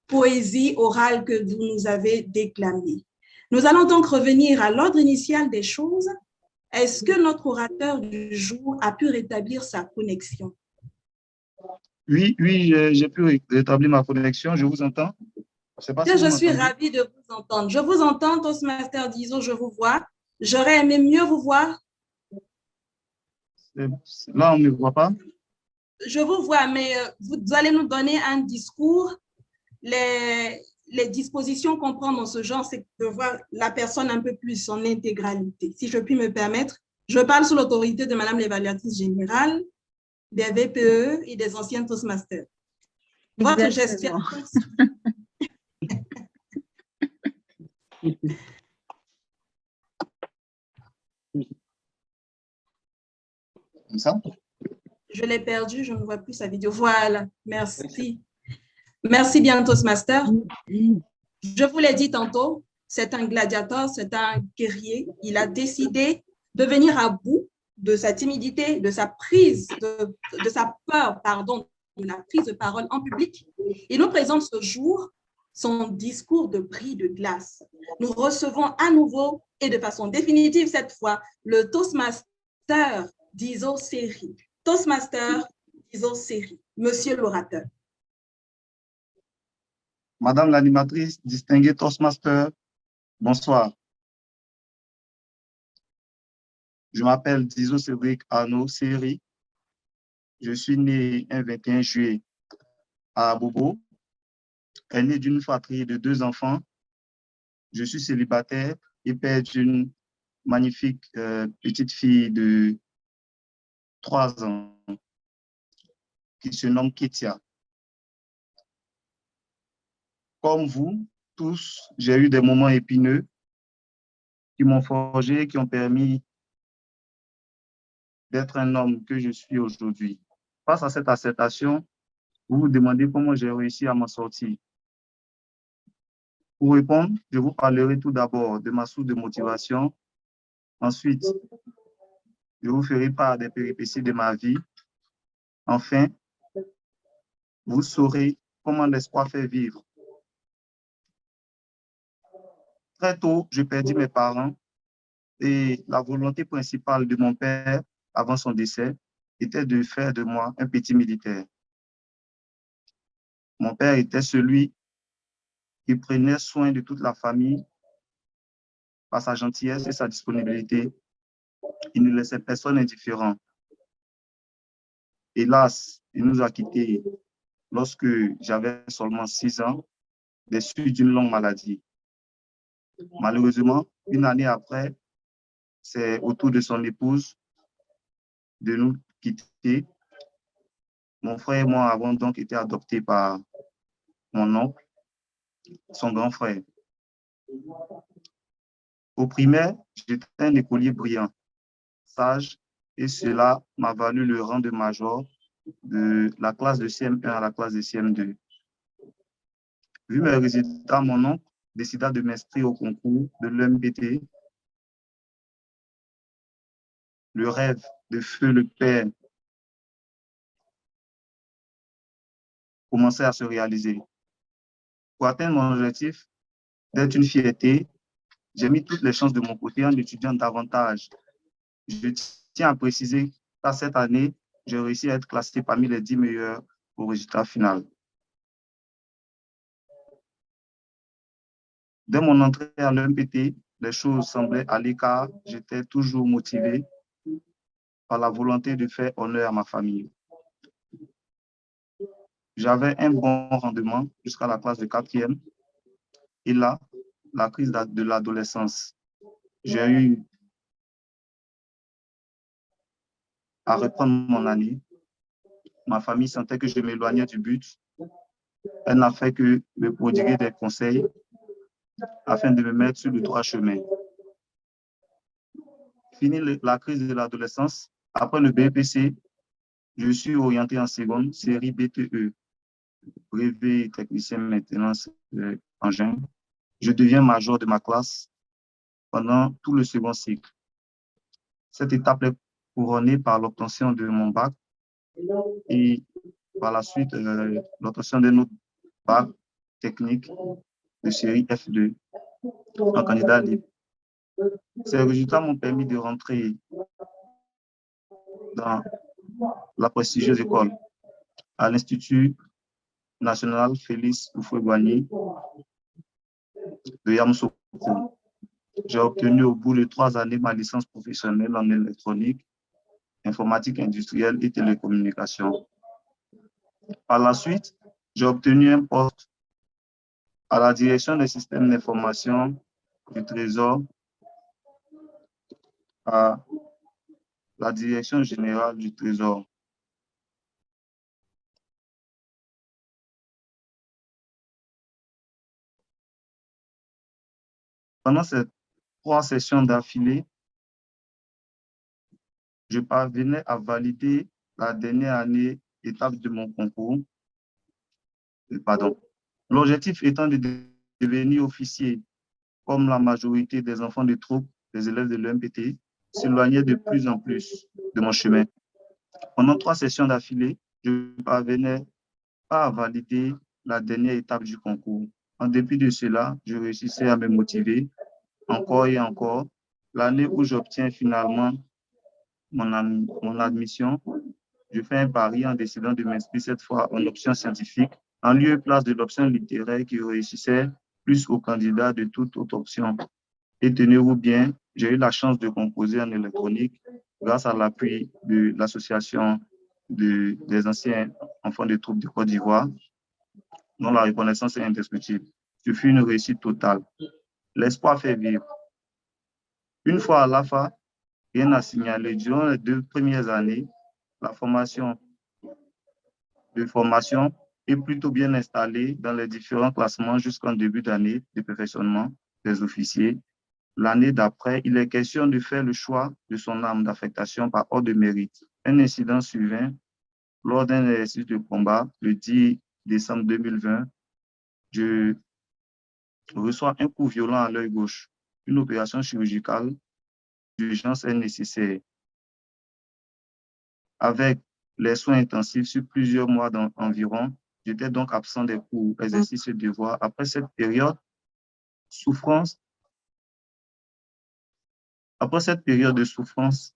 S5: poésie orale que vous nous avez déclamée. Nous allons donc revenir à l'ordre initial des choses. Est-ce que notre orateur du jour a pu rétablir sa connexion?
S9: Oui, j'ai pu rétablir ma connexion. Je vous entends.
S5: Je suis ravie de vous entendre. Je vous entends, Toastmaster Dizo, je vous vois. J'aurais aimé mieux vous voir.
S9: Là, on ne me voit pas.
S5: Je vous vois, mais vous allez nous donner un discours. Les dispositions qu'on prend dans ce genre, c'est de voir la personne un peu plus en intégralité. Si je puis me permettre, je parle sous l'autorité de Madame l'évaluatrice générale, des VPE et des anciens Toastmasters. Votre gestion.
S9: Comme ça?
S5: Je l'ai perdu, je ne vois plus sa vidéo. Voilà, merci. Merci bien, Toastmaster. Je vous l'ai dit tantôt, c'est un gladiateur, c'est un guerrier. Il a décidé de venir à bout de sa timidité, de sa prise, de sa peur, pardon, de la prise de parole en public. Il nous présente ce jour son discours de bris de glace. Nous recevons à nouveau et de façon définitive cette fois le Toastmaster Dizo Seri. Toastmaster Dizo Seri, monsieur l'orateur.
S9: Madame l'animatrice, distinguée Toastmaster, bonsoir. Je m'appelle Dizo Cédric Arnaud Seri. Je suis né un 21 juillet à Bobo, né d'une fratrie de 2 enfants. Je suis célibataire et père d'une magnifique petite fille de 3 ans qui se nomme Ketia. Comme vous tous, j'ai eu des moments épineux qui m'ont forgé, qui ont permis d'être un homme que je suis aujourd'hui. Face à cette acceptation, vous vous demandez comment j'ai réussi à m'en sortir. Pour répondre, je vous parlerai tout d'abord de ma source de motivation. Ensuite, je vous ferai part des péripéties de ma vie. Enfin, vous saurez comment l'espoir fait vivre. Très tôt, je perdis mes parents et la volonté principale de mon père avant son décès était de faire de moi un petit militaire. Mon père était celui qui prenait soin de toute la famille par sa gentillesse et sa disponibilité. Il ne laissait personne indifférent. Hélas, il nous a quittés lorsque j'avais seulement 6 ans, des suites d'une longue maladie. Malheureusement, une année après, c'est au tour de son épouse de nous quitter. Mon frère et moi avons donc été adoptés par mon oncle, son grand frère. Au primaire, j'étais un écolier brillant, sage, et cela m'a valu le rang de major de la classe de CM1 à la classe de CM2. Vu mes résultats, mon oncle décida de m'inscrire au concours de l'EMPT. Le rêve de feu le père commençait à se réaliser. Pour atteindre mon objectif d'être une fierté, j'ai mis toutes les chances de mon côté en étudiant davantage. Je tiens à préciser qu'à cette année, j'ai réussi à être classé parmi les 10 meilleurs au résultat final. Dès mon entrée à l'EMPT, les choses semblaient à l'écart. J'étais toujours motivé par la volonté de faire honneur à ma famille. J'avais un bon rendement jusqu'à la classe de 4e. Et là, la crise de l'adolescence. J'ai eu à reprendre mon année. Ma famille sentait que je m'éloignais du but. Elle n'a fait que me prodiguer des conseils afin de me mettre sur le droit chemin. Fini la crise de l'adolescence, après le BEPC, je suis orienté en seconde, série BTE, brevet technicien maintenance engin. Je deviens major de ma classe pendant tout le second cycle. Cette étape est couronnée par l'obtention de mon bac et par la suite l'obtention d'un autre bac technique de série F2 en candidat libre. Ces résultats m'ont permis de rentrer dans la prestigieuse école à l'Institut national Félix Houphouët-Boigny de Yamoussoukro. J'ai obtenu au bout de 3 années ma licence professionnelle en électronique, informatique industrielle et télécommunications. Par la suite, j'ai obtenu un poste à la direction des systèmes d'information du Trésor, à la direction générale du Trésor. Pendant ces 3 sessions d'affilée, je parvenais à valider la dernière année étape de mon concours. L'objectif étant de devenir officier, comme la majorité des enfants de troupe, des élèves de l'EMPT, s'éloignaient de plus en plus de mon chemin. Pendant 3 sessions d'affilée, je ne parvenais pas à valider la dernière étape du concours. En dépit de cela, je réussissais à me motiver encore et encore. L'année où j'obtiens finalement mon admission, je fais un pari en décidant de m'inscrire cette fois en option scientifique, en lieu et place de l'option littéraire qui réussissait plus aux candidats de toute autre option. Et tenez-vous bien, j'ai eu la chance de composer en électronique grâce à l'appui de l'association des anciens enfants de troupes de Côte d'Ivoire, dont la reconnaissance est indiscutible. Ce fut une réussite totale. L'espoir fait vivre. Une fois à l'AFA, rien à signaler. Durant les 2 premières années, la formation est plutôt bien installée dans les différents classements jusqu'en début d'année de perfectionnement des officiers. L'année d'après, il est question de faire le choix de son arme d'affectation par ordre de mérite. Un incident survint lors d'un exercice de combat le 10 décembre 2020. Je reçois un coup violent à l'œil gauche. Une opération chirurgicale d'urgence est nécessaire. Avec les soins intensifs sur plusieurs mois environ, j'étais donc absent des cours, exercices et devoirs. Après cette période de souffrance,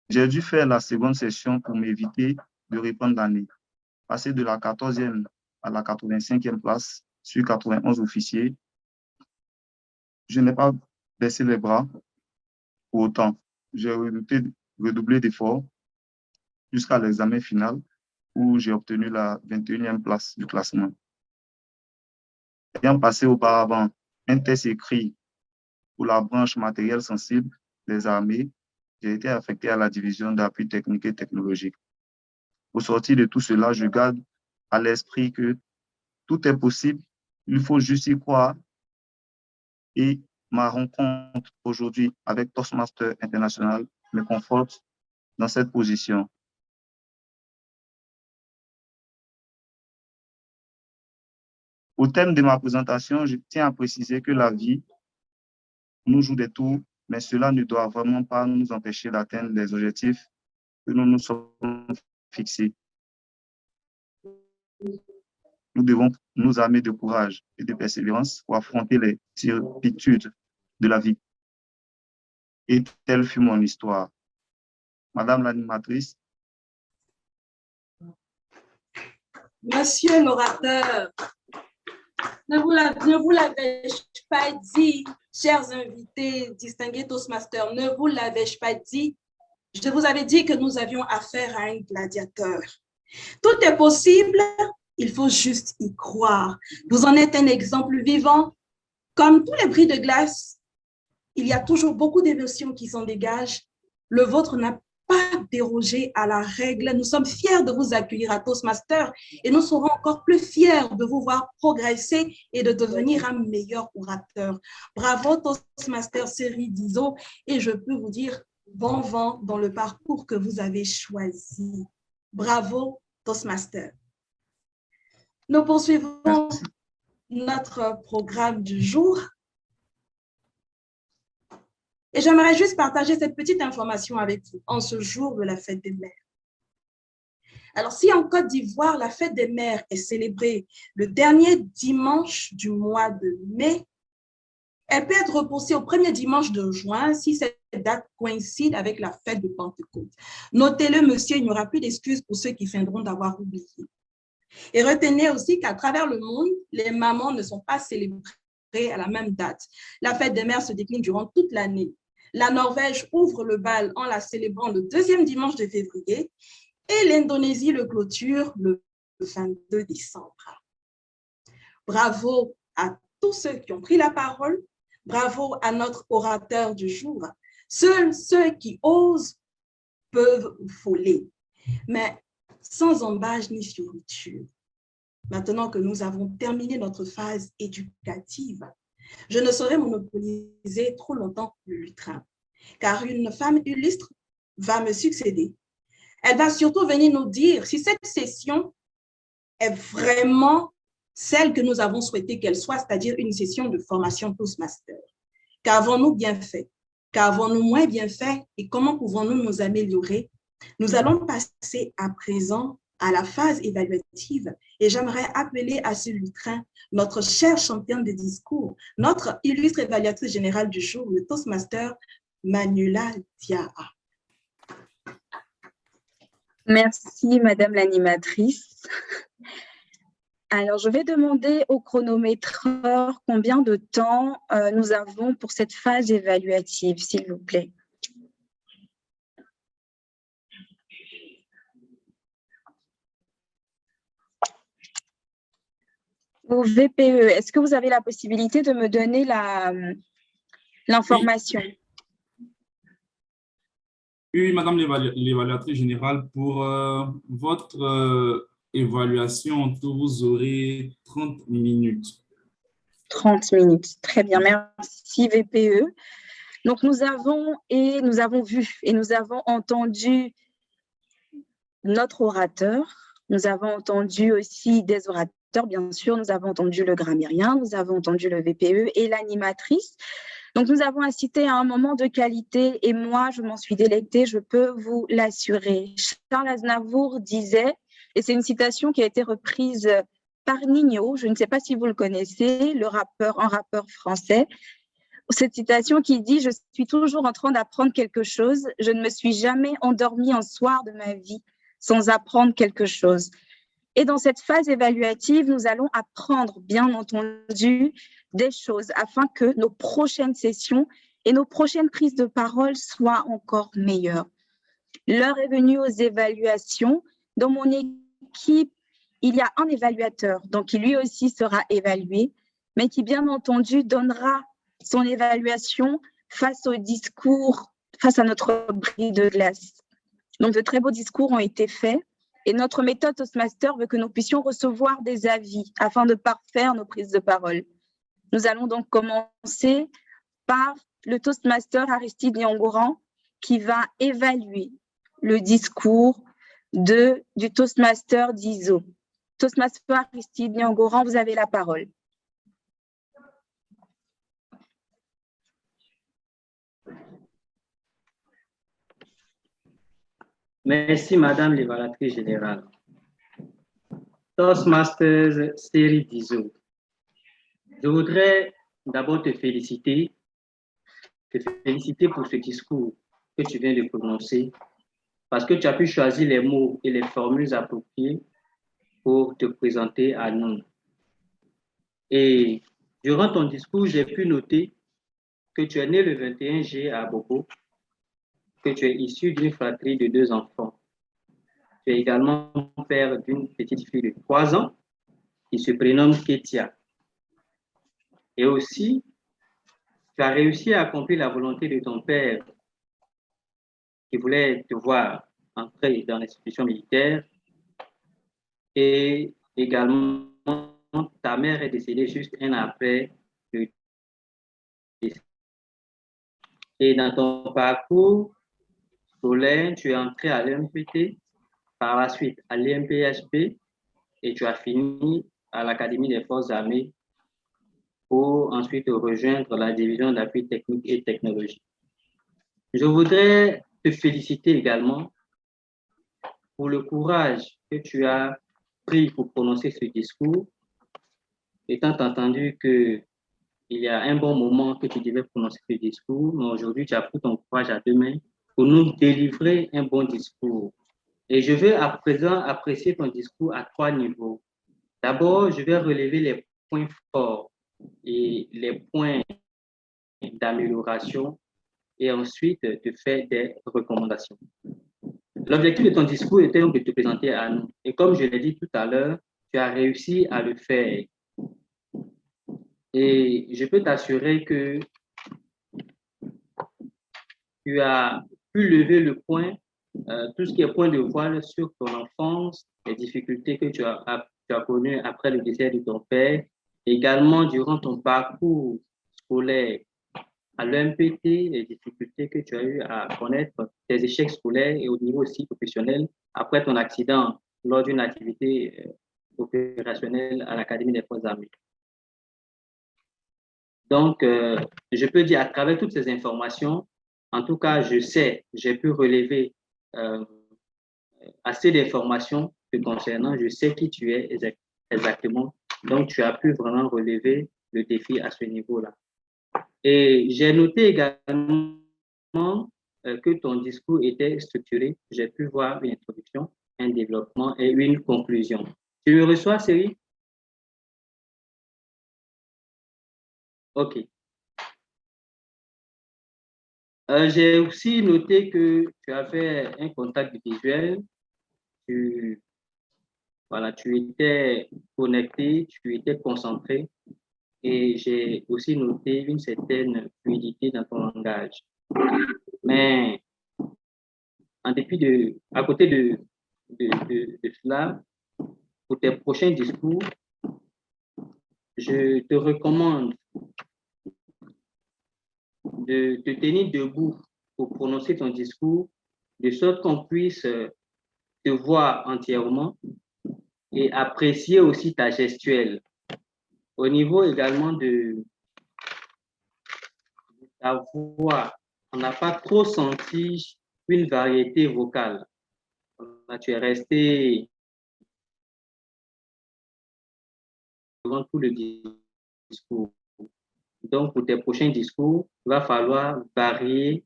S9: j'ai dû faire la seconde session pour m'éviter de reprendre l'année. Passer de la 14e à la 85e place sur 91 officiers, je n'ai pas baissé les bras pour autant. J'ai redoublé d'efforts jusqu'à l'examen final où j'ai obtenu la 21e place du classement. Ayant passé auparavant un test écrit pour la branche matériel sensible des armées, j'ai été affecté à la division d'appui technique et technologique. Au sortir de tout cela, je garde à l'esprit que tout est possible, il faut juste y croire. Et ma rencontre aujourd'hui avec Toastmaster International me conforte dans cette position. Au thème de ma présentation, je tiens à préciser que la vie nous joue des tours, mais cela ne doit vraiment pas nous empêcher d'atteindre les objectifs que nous nous sommes fixés. Nous devons nous armer de courage et de persévérance pour affronter les turpitudes de la vie. Et telle fut mon histoire. Madame l'animatrice.
S5: Monsieur l'orateur, ne vous l'avais-je pas dit, chers invités, distingués Toastmasters, ne vous l'avais-je pas dit? Je vous avais dit que nous avions affaire à un gladiateur. Tout est possible Il faut juste y croire. Vous en êtes un exemple vivant. Comme tous les bris de glace, il y a toujours beaucoup d'émotions qui s'en dégagent. Le vôtre n'a pas dérogé à la règle. Nous sommes fiers de vous accueillir à Toastmasters et nous serons encore plus fiers de vous voir progresser et de devenir un meilleur orateur. Bravo Toastmasters série d'ISO et je peux vous dire bon vent dans le parcours que vous avez choisi. Bravo Toastmasters. Nous poursuivons notre programme du jour. Et j'aimerais juste partager cette petite information avec vous en ce jour de la fête des mères. Alors, si en Côte d'Ivoire, la fête des mères est célébrée le dernier dimanche du mois de mai, elle peut être repoussée au premier dimanche de juin si cette date coïncide avec la fête de Pentecôte. Notez-le, monsieur, il n'y aura plus d'excuses pour ceux qui feindront d'avoir oublié. Et retenez aussi qu'à travers le monde, les mamans ne sont pas célébrées à la même date. La fête des mères se décline durant toute l'année. La Norvège ouvre le bal en la célébrant le deuxième dimanche de février et l'Indonésie le clôture le 22 décembre. Bravo à tous ceux qui ont pris la parole. Bravo à notre orateur du jour. Seuls ceux qui osent peuvent voler, mais sans embâche ni fioriture. Maintenant que nous avons terminé notre phase éducative, je ne saurais monopoliser trop longtemps le lutrin, car une femme illustre va me succéder. Elle va surtout venir nous dire si cette session est vraiment celle que nous avons souhaité qu'elle soit, c'est-à-dire une session de formation Toastmaster. Qu'avons-nous bien fait? Qu'avons-nous moins bien fait? Et comment pouvons-nous nous améliorer? Nous allons passer à présent à la phase évaluative et j'aimerais appeler à ce lutrin notre chère championne de discours, notre illustre évaluatrice générale du jour, le Toastmaster Manuela Diaa.
S3: Merci, Madame l'animatrice. Alors, je vais demander au chronométreur combien de temps nous avons pour cette phase évaluative, s'il vous plaît. Au VPE, est-ce que vous avez la possibilité de me donner l'information?
S4: Oui, Madame l'évaluatrice générale, pour votre évaluation, vous aurez 30 minutes.
S3: 30 minutes, très bien, merci VPE. Donc, nous avons vu et nous avons entendu notre orateur, nous avons entendu aussi des orateurs, bien sûr, nous avons entendu le grammairien, nous avons entendu le VPE et l'animatrice. Donc, nous avons assisté à un moment de qualité et moi, je m'en suis délectée, je peux vous l'assurer. Charles Aznavour disait, et c'est une citation qui a été reprise par Nino, je ne sais pas si vous le connaissez, un rappeur français, cette citation qui dit « Je suis toujours en train d'apprendre quelque chose, je ne me suis jamais endormie un soir de ma vie sans apprendre quelque chose ». Et dans cette phase évaluative, nous allons apprendre, bien entendu, des choses afin que nos prochaines sessions et nos prochaines prises de parole soient encore meilleures. L'heure est venue aux évaluations. Dans mon équipe, il y a un évaluateur, donc qui lui aussi sera évalué, mais qui, bien entendu, donnera son évaluation face au discours, face à notre bris de glace. Donc, de très beaux discours ont été faits. Et notre méthode Toastmaster veut que nous puissions recevoir des avis afin de parfaire nos prises de parole. Nous allons donc commencer par le Toastmaster Aristide Niangoran qui va évaluer le discours du Toastmaster d'ISO. Toastmaster Aristide Niangoran, vous avez la parole.
S1: Merci, Madame l'évaluatrice générale. Toastmasters série d'ISO. Je voudrais d'abord te féliciter pour ce discours que tu viens de prononcer, parce que tu as pu choisir les mots et les formules appropriées pour te présenter à nous. Et durant ton discours, j'ai pu noter que tu es né le 21 juillet à Bobo, que tu es issu d'une fratrie de 2 enfants. Tu es également père d'une petite fille de 3 ans qui se prénomme Ketia. Et aussi, tu as réussi à accomplir la volonté de ton père qui voulait te voir entrer dans l'institution militaire. Et également, ta mère est décédée juste un an après le décès. Et dans ton parcours scolaire, tu es entré à l'EMPT, par la suite à l'EMPHP et tu as fini à l'Académie des Forces armées pour ensuite rejoindre la division d'appui technique et technologie. Je voudrais te féliciter également pour le courage que tu as pris pour prononcer ce discours, étant entendu qu'il y a un bon moment que tu devais prononcer ce discours, mais aujourd'hui tu as pris ton courage à deux mains pour nous délivrer un bon discours. Et je vais à présent apprécier ton discours à trois niveaux. D'abord, je vais relever les points forts et les points d'amélioration et ensuite te faire des recommandations. L'objectif de ton discours était donc de te présenter à nous. Et comme je l'ai dit tout à l'heure, tu as réussi à le faire. Et je peux t'assurer que tu as pu lever le point, tout ce qui est point de voile sur ton enfance, les difficultés que tu as connues après le décès de ton père, également durant ton parcours scolaire à l'EMPT, les difficultés que tu as eu à connaître, tes échecs scolaires et au niveau aussi professionnel après ton accident lors d'une activité opérationnelle à l'Académie des Forces armées. Donc, je peux dire à travers toutes ces informations, en tout cas, je sais, j'ai pu relever assez d'informations te concernant, je sais qui tu es exactement. Donc, tu as pu vraiment relever le défi à ce niveau-là. Et j'ai noté également que ton discours était structuré. J'ai pu voir une introduction, un développement et une conclusion. Tu me reçois, Céline? OK. J'ai aussi noté que tu avais un contact visuel. Voilà, tu étais connecté, tu étais concentré. Et j'ai aussi noté une certaine fluidité dans ton langage. Mais en dépit à côté de cela, pour tes prochains discours, je te recommande de te tenir debout pour prononcer ton discours, de sorte qu'on puisse te voir entièrement et apprécier aussi ta gestuelle. Au niveau également de ta voix, on n'a pas trop senti une variété vocale. Tu es resté devant tout le discours. Donc, pour tes prochains discours, il va falloir varier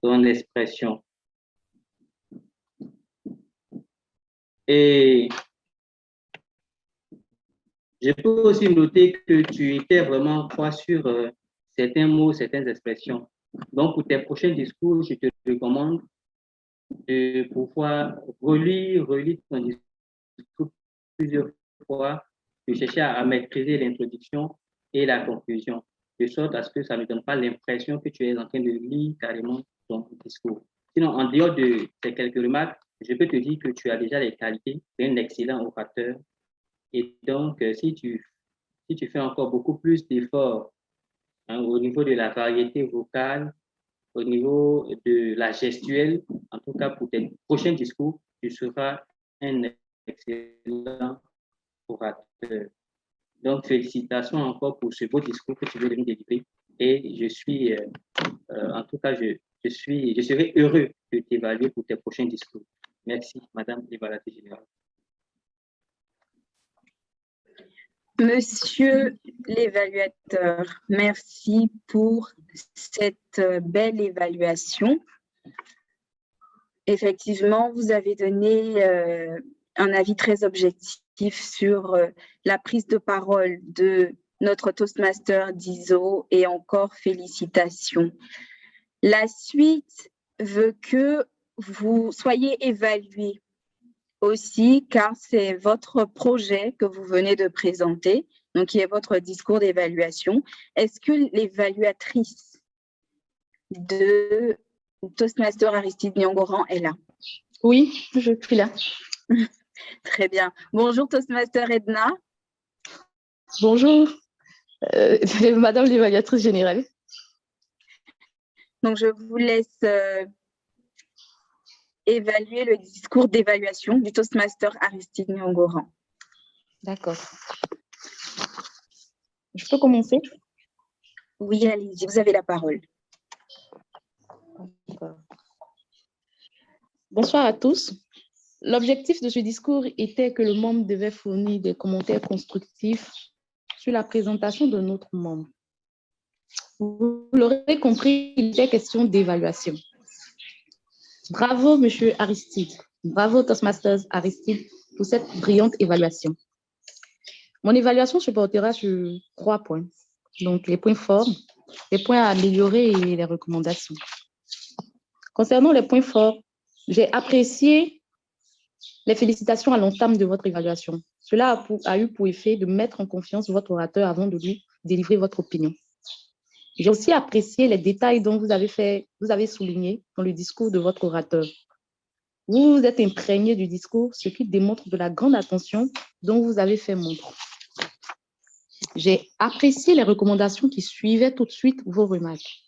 S1: ton expression. Et je peux aussi noter que tu étais vraiment froid sur certains mots, certaines expressions. Donc, pour tes prochains discours, je te recommande de pouvoir relire ton discours plusieurs fois, de chercher à maîtriser l'introduction et la conclusion, de sorte à ce que ça ne donne pas l'impression que tu es en train de lire carrément ton discours. Sinon, en dehors de ces quelques remarques, je peux te dire que tu as déjà les qualités d'un excellent orateur. Et donc, si tu fais encore beaucoup plus d'efforts au niveau de la variété vocale, au niveau de la gestuelle, en tout cas pour tes prochains discours, tu seras un excellent orateur. Donc, félicitations encore pour ce beau discours que tu veux nous délivrer. Et je suis, en tout cas, je serai heureux de t'évaluer pour tes prochains discours. Merci, Madame l'évaluatrice générale.
S3: Monsieur l'évaluateur, merci pour cette belle évaluation. Effectivement, vous avez donné un avis très objectif sur la prise de parole de notre Toastmaster d'ISO et encore félicitations. La suite veut que vous soyez évalué aussi car c'est votre projet que vous venez de présenter, donc qui est votre discours d'évaluation. Est-ce que l'évaluatrice de Toastmaster Aristide Niangoran est là?
S10: Oui, je suis là.
S3: Très bien. Bonjour Toastmaster Edna.
S10: Bonjour, Madame l'évaluatrice générale.
S3: Donc, je vous laisse évaluer le discours d'évaluation du Toastmaster Aristide Niangoran.
S10: D'accord. Je peux commencer?
S3: Oui, allez-y, vous avez la parole.
S10: Bonsoir à tous. L'objectif de ce discours était que le membre devait fournir des commentaires constructifs sur la présentation de notre membre. Vous l'aurez compris, il était question d'évaluation. Bravo, Monsieur Aristide. Bravo, Toastmasters Aristide, pour cette brillante évaluation. Mon évaluation se portera sur 3 points. Donc, les points forts, les points à améliorer et les recommandations. Concernant les points forts, j'ai apprécié les félicitations à l'entame de votre évaluation. Cela a eu pour effet de mettre en confiance votre orateur avant de lui délivrer votre opinion. J'ai aussi apprécié les détails dont vous avez souligné dans le discours de votre orateur. Vous vous êtes imprégné du discours, ce qui démontre de la grande attention dont vous avez fait montre. J'ai apprécié les recommandations qui suivaient tout de suite vos remarques.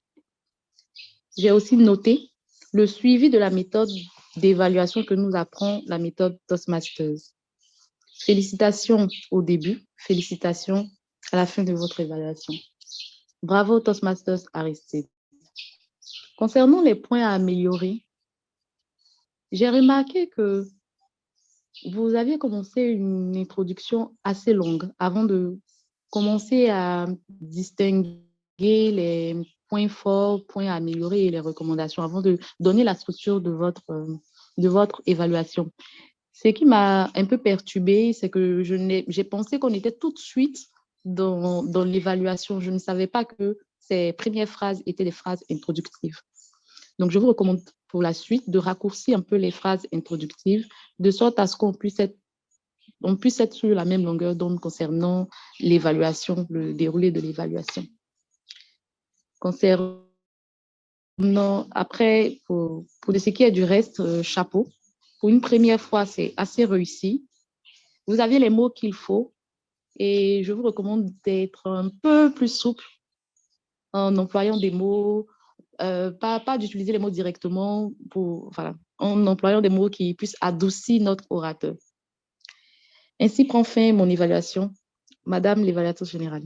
S10: J'ai aussi noté le suivi de la méthode d'évaluation que nous apprend la méthode Toastmasters. Félicitations au début, félicitations à la fin de votre évaluation. Bravo Toastmasters Aristide. Concernant les points à améliorer, j'ai remarqué que vous aviez commencé une introduction assez longue avant de commencer à distinguer les points forts, points à améliorer et les recommandations avant de donner la structure de votre évaluation. Ce qui m'a un peu perturbée, c'est que j'ai pensé qu'on était tout de suite dans l'évaluation. Je ne savais pas que ces premières phrases étaient des phrases introductives. Donc, je vous recommande pour la suite de raccourcir un peu les phrases introductives de sorte à ce qu'on puisse être sur la même longueur d'onde concernant l'évaluation, le déroulé de l'évaluation. Concernant, après, pour ce qui est du reste, chapeau. Pour une première fois, c'est assez réussi. Vous avez les mots qu'il faut et je vous recommande d'être un peu plus souple en employant des mots, pas d'utiliser les mots directement, en employant des mots qui puissent adoucir notre orateur. Ainsi prend fin mon évaluation. Madame l'évaluatrice générale.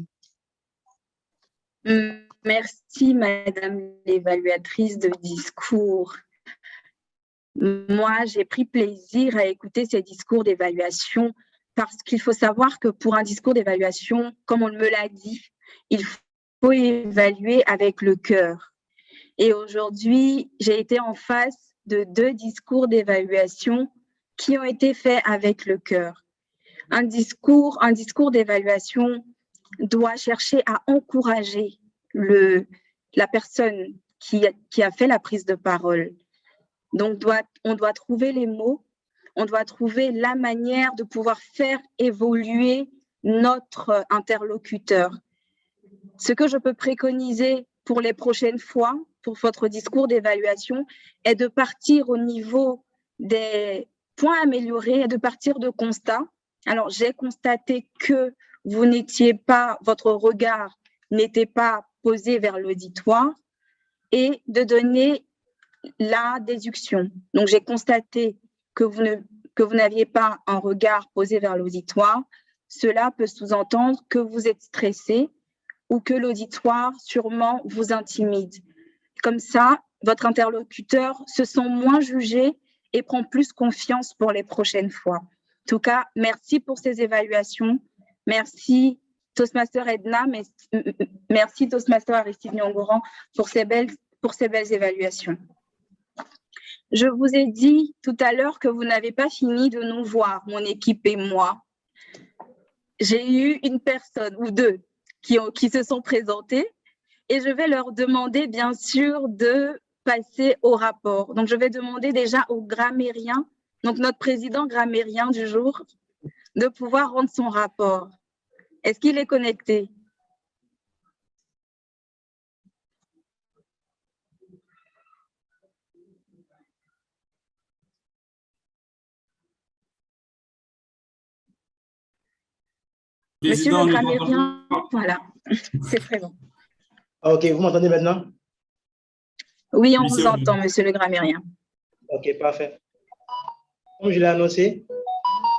S3: Merci, Madame l'évaluatrice de discours. Moi, j'ai pris plaisir à écouter ces discours d'évaluation parce qu'il faut savoir que pour un discours d'évaluation, comme on me l'a dit, il faut évaluer avec le cœur. Et aujourd'hui, j'ai été en face de 2 discours d'évaluation qui ont été faits avec le cœur. Un discours d'évaluation doit chercher à encourager la personne qui a fait la prise de parole. Donc, on doit trouver les mots, on doit trouver la manière de pouvoir faire évoluer notre interlocuteur. Ce que je peux préconiser pour les prochaines fois, pour votre discours d'évaluation, est de partir au niveau des points améliorés et de partir de constats. Alors, j'ai constaté que votre regard n'était pas posé vers l'auditoire et de donner la déduction. Donc, j'ai constaté que vous n'aviez pas un regard posé vers l'auditoire. Cela peut sous-entendre que vous êtes stressé ou que l'auditoire sûrement vous intimide. Comme ça, votre interlocuteur se sent moins jugé et prend plus confiance pour les prochaines fois. En tout cas, merci pour ces évaluations. Merci Toastmaster Edna, merci Toastmaster Aristide Niangoran pour ces belles évaluations. Je vous ai dit tout à l'heure que vous n'avez pas fini de nous voir, mon équipe et moi. J'ai eu une personne ou 2 qui se sont présentés et je vais leur demander bien sûr de passer au rapport. Donc, je vais demander déjà aux grammairiens donc notre président grammairien du jour, de pouvoir rendre son rapport. Est-ce qu'il est connecté? Monsieur le grammairien, voilà, c'est très bon.
S7: Ok, vous m'entendez maintenant?
S3: Oui, on vous entend, monsieur le grammairien.
S7: Ok, parfait. Comme je l'ai annoncé,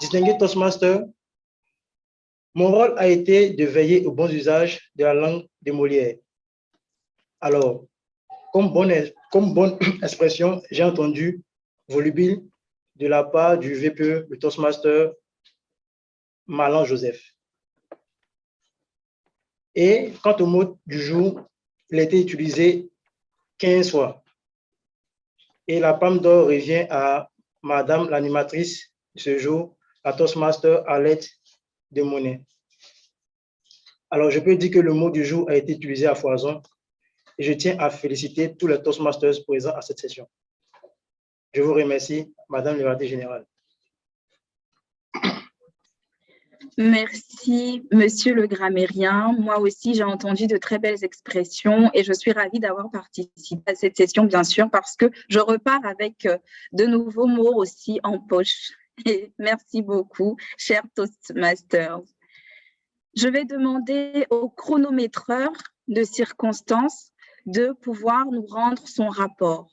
S7: distingué Toastmaster, mon rôle a été de veiller au bon usage de la langue de Molière. Alors, comme bonne expression, j'ai entendu volubile de la part du VPE, le Toastmaster Malan Joseph. Et quant au mot du jour, il a été utilisé 15 fois. Et la palme d'or revient à Madame l'animatrice de ce jour, la Toastmaster Alette de Monet. Alors, je peux dire que le mot du jour a été utilisé à foison et je tiens à féliciter tous les Toastmasters présents à cette session. Je vous remercie, Madame la Directrice Générale.
S3: Merci, monsieur le grammairien. Moi aussi, j'ai entendu de très belles expressions et je suis ravie d'avoir participé à cette session, bien sûr, parce que je repars avec de nouveaux mots aussi en poche. Et merci beaucoup, chers Toastmasters. Je vais demander au chronométreur de circonstance de pouvoir nous rendre son rapport.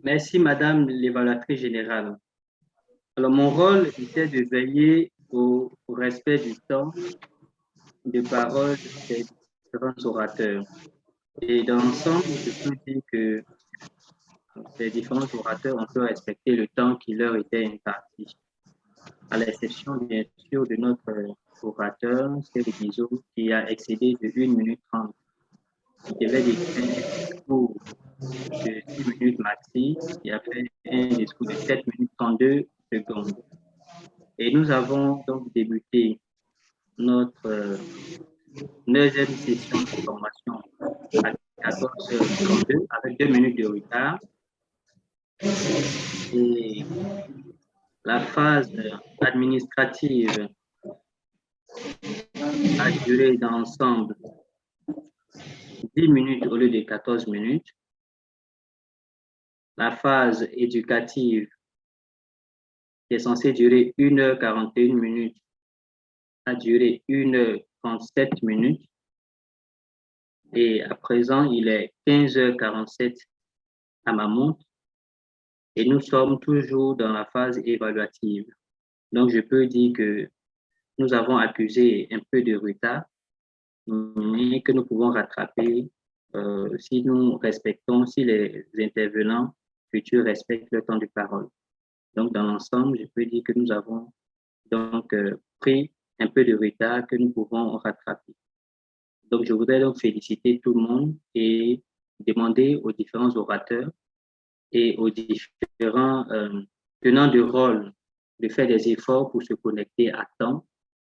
S1: Merci, Madame l'évaluatrice générale. Alors, mon rôle était de veiller au respect du temps de parole des différents orateurs. Et dans l'ensemble, je peux dire que les différents orateurs ont pu respecter le temps qui leur était imparti. À l'exception, bien sûr, de notre orateur, Cyril Guizot, qui a excédé de 1 minute 30. Il devait décrire un discours de 6 minutes maxi, et a fait un discours de 7 minutes 32 secondes. Et nous avons donc débuté notre 9e session de formation à 14h32 avec 2 minutes de retard. Et la phase administrative a duré dans l'ensemble 10 minutes au lieu de 14 minutes. La phase éducative, qui est censée durer 1h41 minutes, a duré 1h37 minutes. Et à présent, il est 15h47 à ma montre. Et nous sommes toujours dans la phase évaluative. Donc, je peux dire que nous avons accusé un peu de retard, mais que nous pouvons rattraper si nous respectons, si les intervenants futurs respectent le temps de parole. Donc, dans l'ensemble, je peux dire que nous avons donc pris un peu de retard que nous pouvons rattraper. Donc, je voudrais donc féliciter tout le monde et demander aux différents orateurs et aux différents tenants de rôle de faire des efforts pour se connecter à temps,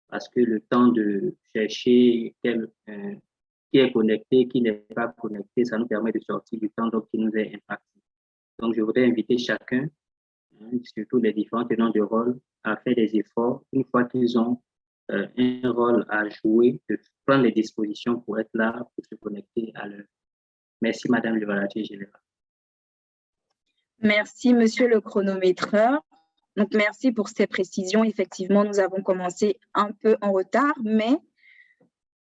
S1: parce que le temps de chercher qui est connecté, qui n'est pas connecté, ça nous permet de sortir du temps donc, qui nous est impacté. Donc, je voudrais inviter chacun, surtout les différents tenants de rôle, à faire des efforts une fois qu'ils ont un rôle à jouer, de prendre les dispositions pour être là, pour se connecter à l'heure. Merci, Madame l'évaluatrice générale.
S3: Merci, monsieur le chronométreur. Donc, merci pour ces précisions. Effectivement, nous avons commencé un peu en retard, mais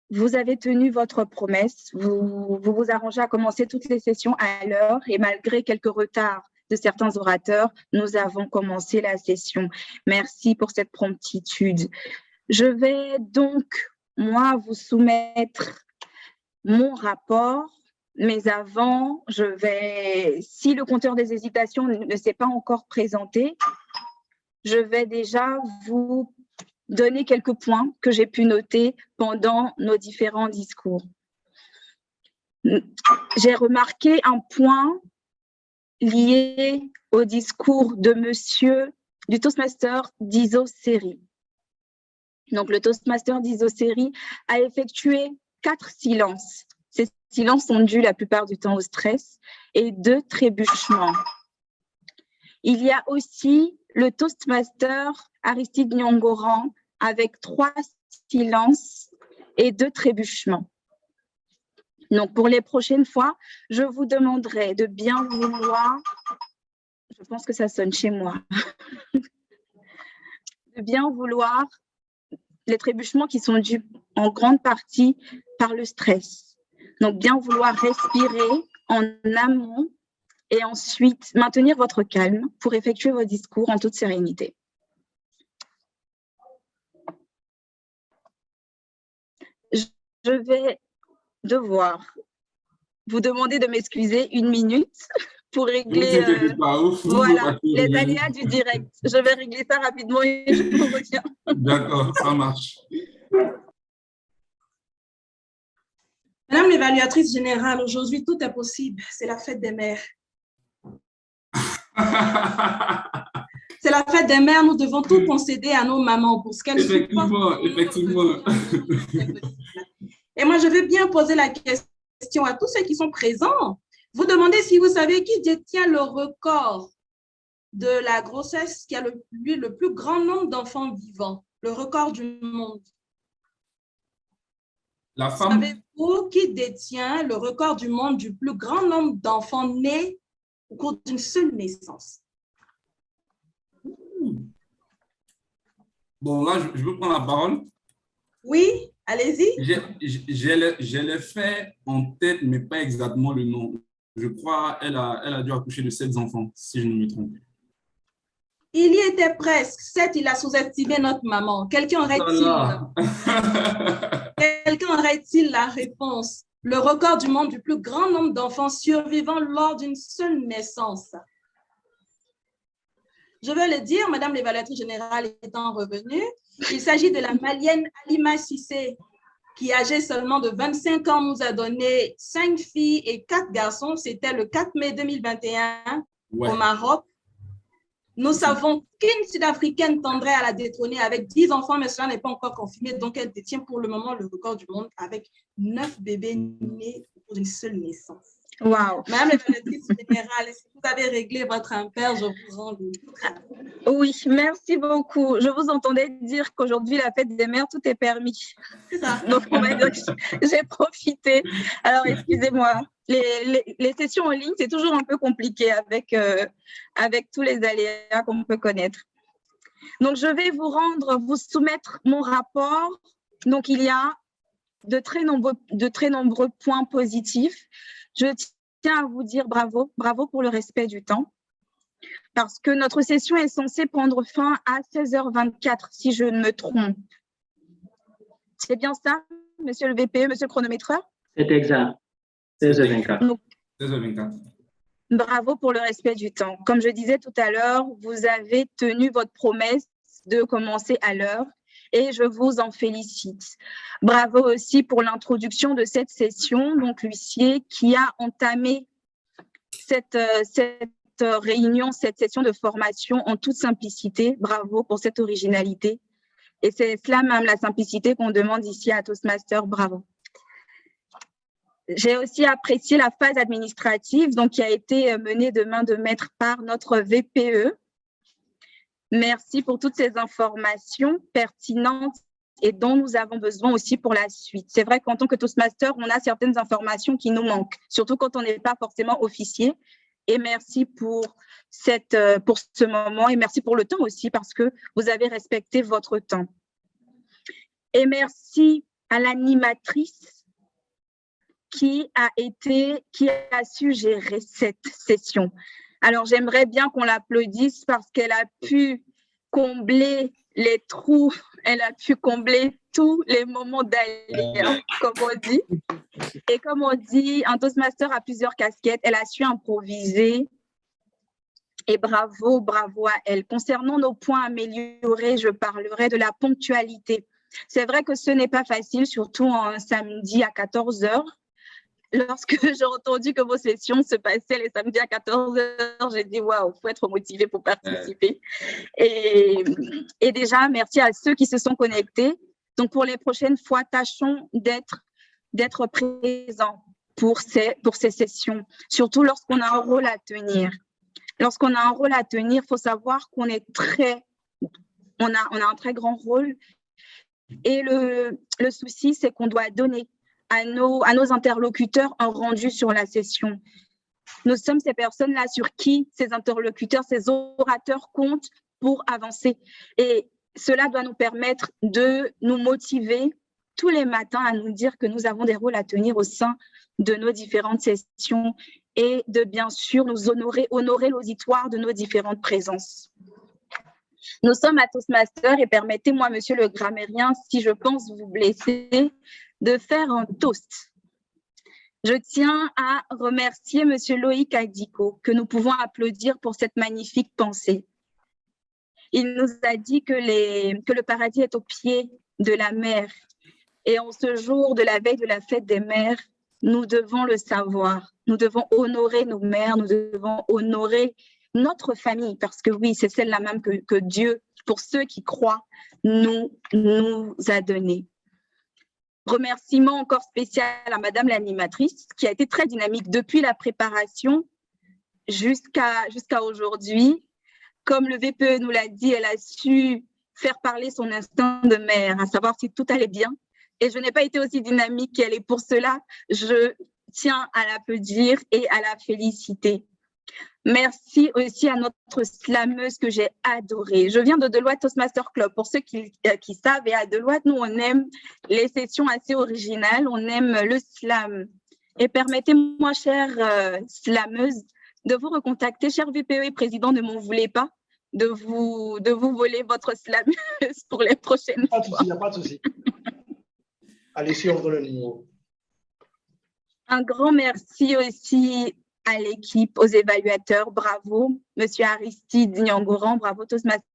S3: vous avez tenu votre promesse. Vous vous arrangez à commencer toutes les sessions à l'heure et malgré quelques retards de certains orateurs, nous avons commencé la session. Merci pour cette promptitude. Je vais donc, moi, vous soumettre mon rapport. Mais avant, si le compteur des hésitations ne s'est pas encore présenté, je vais déjà vous donner quelques points que j'ai pu noter pendant nos différents discours. J'ai remarqué un point lié au discours de monsieur, du Toastmaster d'Iso Seri. Donc, le Toastmaster d'Iso Seri a effectué 4 silences. Ces silences sont dus la plupart du temps au stress et 2 trébuchements. Il y a aussi le Toastmaster Aristide Nyongoran avec 3 silences et 2 trébuchements. Donc, pour les prochaines fois, je vous demanderai de bien vouloir, je pense que ça sonne chez moi, de bien vouloir les trébuchements qui sont dus en grande partie par le stress. Donc, bien vouloir respirer en amont et ensuite maintenir votre calme pour effectuer vos discours en toute sérénité. Je vais devoir vous demander de m'excuser 1 minute pour régler voilà, les aléas du direct. Je vais régler ça rapidement et je vous reviens.
S4: D'accord, ça marche.
S5: Madame l'évaluatrice générale, aujourd'hui, tout est possible. C'est la fête des mères. C'est la fête des mères. Nous devons tout concéder à nos mamans pour ce qu'elles
S4: supportent. Effectivement.
S5: Et moi, je veux bien poser la question à tous ceux qui sont présents. Vous demandez si vous savez qui détient le record de la grossesse qui a le plus grand nombre d'enfants vivants, le record du monde.
S4: La femme.
S5: Savez-vous qui détient le record du monde du plus grand nombre d'enfants nés au cours d'une seule naissance?
S4: Bon, là, je veux prendre la parole.
S5: Oui, allez-y.
S4: J'ai les faits en tête, mais pas exactement le nom. Je crois qu'elle a dû accoucher de 7 enfants, si je ne me trompe.
S5: Il y était presque. 7, il a sous-estimé notre maman. Quelqu'un aurait-il la réponse? Le record du monde du plus grand nombre d'enfants survivants lors d'une seule naissance. Je veux le dire, Madame l'évaluatrice générale étant revenue, il s'agit de la Malienne Halima Cissé, qui, âgée seulement de 25 ans, nous a donné 5 filles et 4 garçons. C'était le 4 mai 2021 au Maroc. Nous savons qu'une Sud-Africaine tendrait à la détrôner avec 10 enfants, mais cela n'est pas encore confirmé. Donc, elle détient pour le moment le record du monde avec 9 bébés nés pour une seule naissance.
S3: Wow.
S5: Madame l'évaluatrice générale, si vous avez réglé votre impair, je vous rends le...
S3: Oui, merci beaucoup. Je vous entendais dire qu'aujourd'hui, la fête des mères, tout est permis.
S5: C'est ça.
S3: Donc, on va dire que j'ai profité. Alors, excusez-moi. Les sessions en ligne, c'est toujours un peu compliqué avec tous les aléas qu'on peut connaître. Donc, je vais vous soumettre mon rapport. Donc, il y a de très nombreux points positifs. Je tiens à vous dire bravo pour le respect du temps, parce que notre session est censée prendre fin à 16h24, si je ne me trompe. C'est bien ça, monsieur le VPE, monsieur le chronométreur?
S1: C'est exact. 16h24.
S4: 16h24.
S3: Bravo pour le respect du temps. Comme je disais tout à l'heure, vous avez tenu votre promesse de commencer à l'heure et je vous en félicite. Bravo aussi pour l'introduction de cette session, donc l'huissier qui a entamé cette réunion, cette session de formation en toute simplicité. Bravo pour cette originalité. Et c'est cela même, la simplicité qu'on demande ici à Toastmasters. Bravo. J'ai aussi apprécié la phase administrative donc, qui a été menée de main de maître par notre VPE. Merci pour toutes ces informations pertinentes et dont nous avons besoin aussi pour la suite. C'est vrai qu'en tant que Toastmaster, on a certaines informations qui nous manquent, surtout quand on n'est pas forcément officier. Et merci pour ce moment et merci pour le temps aussi parce que vous avez respecté votre temps. Et merci à l'animatrice qui a su gérer cette session. Alors, j'aimerais bien qu'on l'applaudisse parce qu'elle a pu combler les trous, elle a pu combler tous les moments d'aléa, comme on dit. Et comme on dit, un Toastmaster a plusieurs casquettes, elle a su improviser. Et bravo à elle. Concernant nos points améliorés, je parlerai de la ponctualité. C'est vrai que ce n'est pas facile, surtout un samedi à 14h. Lorsque j'ai entendu que vos sessions se passaient les samedis à 14h, j'ai dit waouh, il faut être motivé pour participer. Et déjà, merci à ceux qui se sont connectés. Donc, pour les prochaines fois, tâchons d'être présents. pour ces sessions, surtout lorsqu'on a un rôle à tenir. Lorsqu'on a un rôle à tenir, il faut savoir qu'on est on a un très grand rôle. Et le souci, c'est qu'on doit donner à nos interlocuteurs un rendu sur la session. Nous sommes ces personnes-là sur qui ces interlocuteurs, ces orateurs comptent pour avancer. Et cela doit nous permettre de nous motiver tous les matins à nous dire que nous avons des rôles à tenir au sein de nos différentes sessions et de bien sûr nous honorer l'auditoire de nos différentes présences. Nous sommes à Toastmasters et permettez-moi, monsieur le grammairien, si je pense vous blesser, de faire un toast. Je tiens à remercier monsieur Loïc Adico, que nous pouvons applaudir pour cette magnifique pensée. Il nous a dit que le paradis est au pied de la mer. Et en ce jour de la veille de la fête des mères, nous devons le savoir. Nous devons honorer nos mères, nous devons honorer notre famille, parce que oui, c'est celle-là même que Dieu, pour ceux qui croient, nous a donné. Remerciement encore spécial à madame l'animatrice, qui a été très dynamique depuis la préparation jusqu'à aujourd'hui. Comme le VPE nous l'a dit, elle a su faire parler son instinct de mère, à savoir si tout allait bien. Et je n'ai pas été aussi dynamique qu'elle, et pour cela, je tiens à l'applaudir et à la féliciter. Merci aussi à notre slameuse que j'ai adorée. Je viens de Deloitte Toastmaster Club. Pour ceux qui savent, et à Deloitte, nous, on aime les sessions assez originales, on aime le slam. Et permettez-moi, chère slameuse, de vous recontacter, cher VPE et président, ne m'en voulez pas, de vous voler votre slameuse pour les prochaines fois.
S7: Il n'y a pas de souci. Allez-y, on donne le numéro.
S3: Un grand merci aussi à l'équipe, aux évaluateurs, bravo, monsieur Aristide Nyangoran, bravo Toastmaster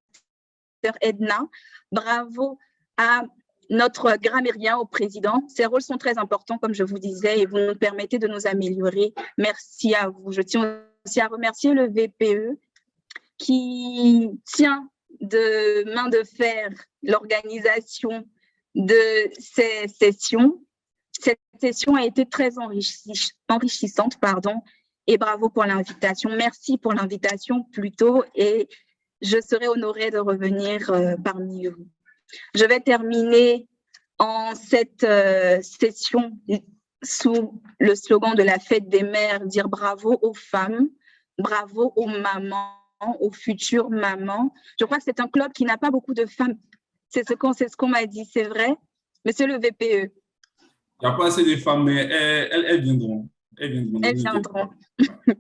S3: Edna, bravo à notre grammairien, au président. Ces rôles sont très importants, comme je vous disais, et vous nous permettez de nous améliorer. Merci à vous. Je tiens aussi à remercier le VPE qui tient de main de fer l'organisation de ces sessions. Cette session a été très enrichissante, et bravo pour l'invitation. Merci pour l'invitation plutôt, et je serai honorée de revenir parmi vous. Je vais terminer en cette session sous le slogan de la fête des mères, dire bravo aux femmes, bravo aux mamans, aux futures mamans. Je crois que c'est un club qui n'a pas beaucoup de femmes. C'est ce qu'on m'a dit, c'est vrai, monsieur le VPE.
S4: Il n'y a pas assez de femmes, mais elles viendront. Elles
S3: viendront.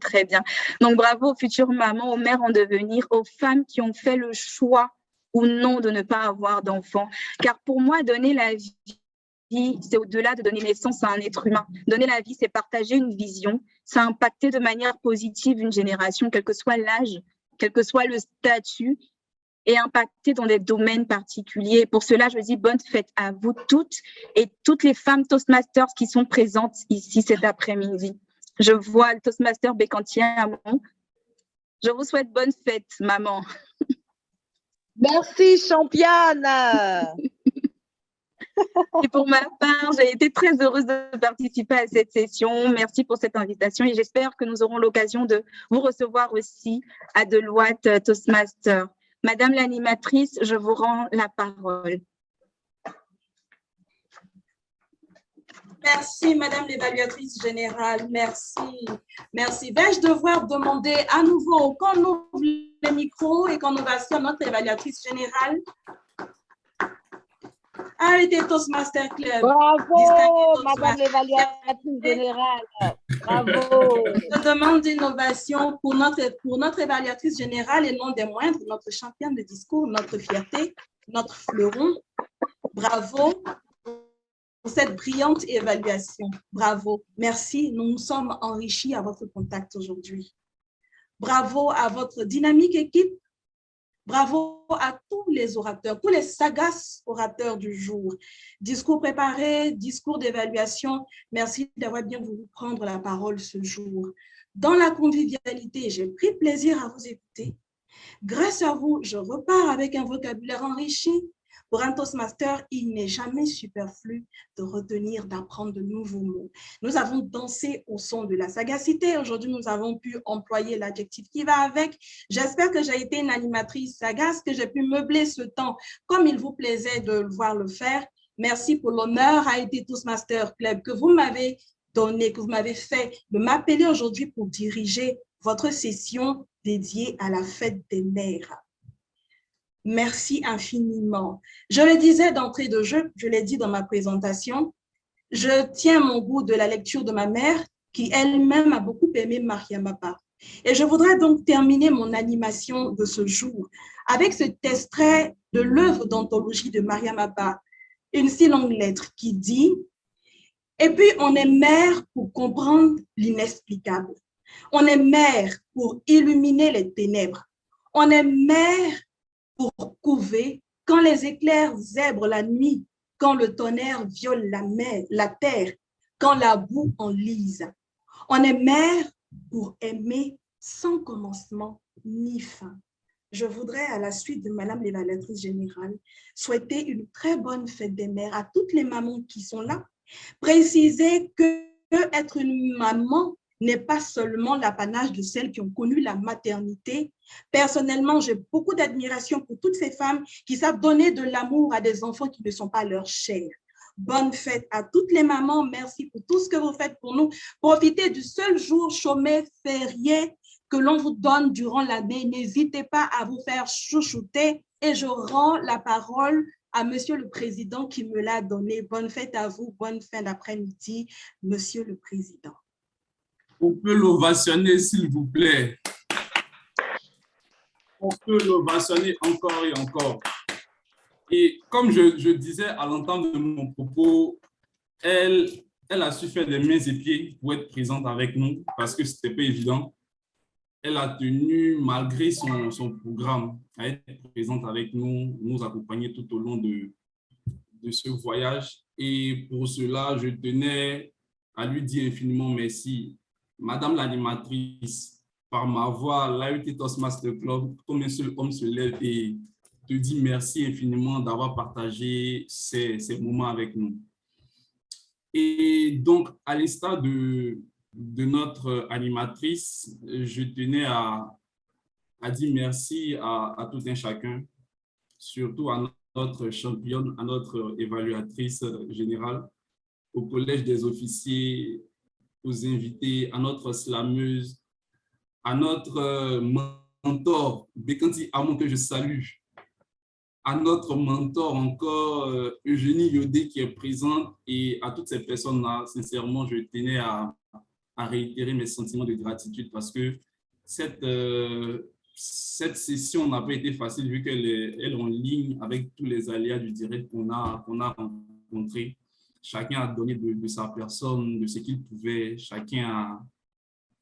S3: Très bien. Donc, bravo aux futures mamans, aux mères en devenir, aux femmes qui ont fait le choix ou non de ne pas avoir d'enfants. Car pour moi, donner la vie, c'est au-delà de donner naissance à un être humain. Donner la vie, c'est partager une vision, c'est impacter de manière positive une génération, quel que soit l'âge, quel que soit le statut, et impacter dans des domaines particuliers. Pour cela, je dis bonne fête à vous toutes et toutes les femmes Toastmasters qui sont présentes ici cet après-midi. Je vois le Toastmaster Bécantier Amon. Je vous souhaite bonne fête, maman.
S11: Merci, championne.
S3: Et pour ma part, j'ai été très heureuse de participer à cette session. Merci pour cette invitation et j'espère que nous aurons l'occasion de vous recevoir aussi à Deloitte Toastmaster. Madame l'animatrice, je vous rends la parole.
S5: Merci, Madame l'évaluatrice générale. Merci. Merci. Vais-je devoir demander à nouveau qu'on ouvre les micros et qu'on ovationne notre évaluatrice générale? Arrêtez Toastmaster Club.
S11: Bravo, Madame l'évaluatrice générale. Bravo.
S5: Je demande une ovation pour notre évaluatrice générale et non des moindres, notre championne de discours, notre fierté, notre fleuron. Bravo pour cette brillante évaluation. Bravo. Merci. Nous nous sommes enrichis à votre contact aujourd'hui. Bravo à votre dynamique équipe. Bravo à tous les orateurs, tous les sagaces orateurs du jour. Discours préparé, discours d'évaluation. Merci d'avoir bien voulu prendre la parole ce jour. Dans la convivialité, j'ai pris plaisir à vous écouter. Grâce à vous, je repars avec un vocabulaire enrichi. Pour un Toastmaster, il n'est jamais superflu de retenir, d'apprendre de nouveaux mots. Nous avons dansé au son de la sagacité. Aujourd'hui, nous avons pu employer l'adjectif qui va avec. J'espère que j'ai été une animatrice sagace, que j'ai pu meubler ce temps comme il vous plaisait de le voir le faire. Merci pour l'honneur à Haïti Toastmaster Club que vous m'avez donné, que vous m'avez fait de m'appeler aujourd'hui pour diriger votre session dédiée à la fête des mères. Merci infiniment. Je le disais d'entrée de jeu, je l'ai dit dans ma présentation, je tiens mon goût de la lecture de ma mère qui elle-même a beaucoup aimé Mariama Ba. Et je voudrais donc terminer mon animation de ce jour avec cet extrait de l'œuvre d'anthologie de Mariama Ba, une si longue lettre qui dit « Et puis on est mère pour comprendre l'inexplicable. On est mère pour illuminer les ténèbres. On est mère pour couver quand les éclairs zèbrent la nuit, quand le tonnerre viole la terre, quand la boue enlise. On est mère pour aimer sans commencement ni fin. » Je voudrais, à la suite de Madame l'évaluatrice générale, souhaiter une très bonne fête des mères à toutes les mamans qui sont là. Préciser que être une maman n'est pas seulement l'apanage de celles qui ont connu la maternité. Personnellement, j'ai beaucoup d'admiration pour toutes ces femmes qui savent donner de l'amour à des enfants qui ne sont pas leur chair. Bonne fête à toutes les mamans. Merci pour tout ce que vous faites pour nous. Profitez du seul jour chômé férié que l'on vous donne durant l'année. N'hésitez pas à vous faire chouchouter et je rends la parole à Monsieur le Président qui me l'a donné. Bonne fête à vous, bonne fin d'après-midi, Monsieur le Président.
S4: On peut l'ovationner, s'il vous plaît. On peut l'ovationner encore et encore. Et comme je disais à l'entame de mon propos, elle a su faire des mains et pieds pour être présente avec nous parce que ce n'était pas évident. Elle a tenu, malgré son programme, à être présente avec nous, nous accompagner tout au long de ce voyage. Et pour cela, je tenais à lui dire infiniment merci. Madame l'animatrice, par ma voix, l'AET Toastmaster Club, comme un seul homme se lève et te dit merci infiniment d'avoir partagé ces moments avec nous. Et donc, à l'instar de notre animatrice, je tenais à dire merci à tout un chacun, surtout à notre championne, à notre évaluatrice générale, au Collège des officiers, aux invités, à notre slameuse, à notre mentor, Bekanti Amon, que je salue, à notre mentor encore, Eugénie Yodé, qui est présente, et à toutes ces personnes-là, sincèrement, je tenais à réitérer mes sentiments de gratitude parce que cette session n'a pas été facile vu qu'elle est en ligne avec tous les aléas du direct qu'on a rencontrés. Chacun a donné de sa personne, de ce qu'il pouvait. Chacun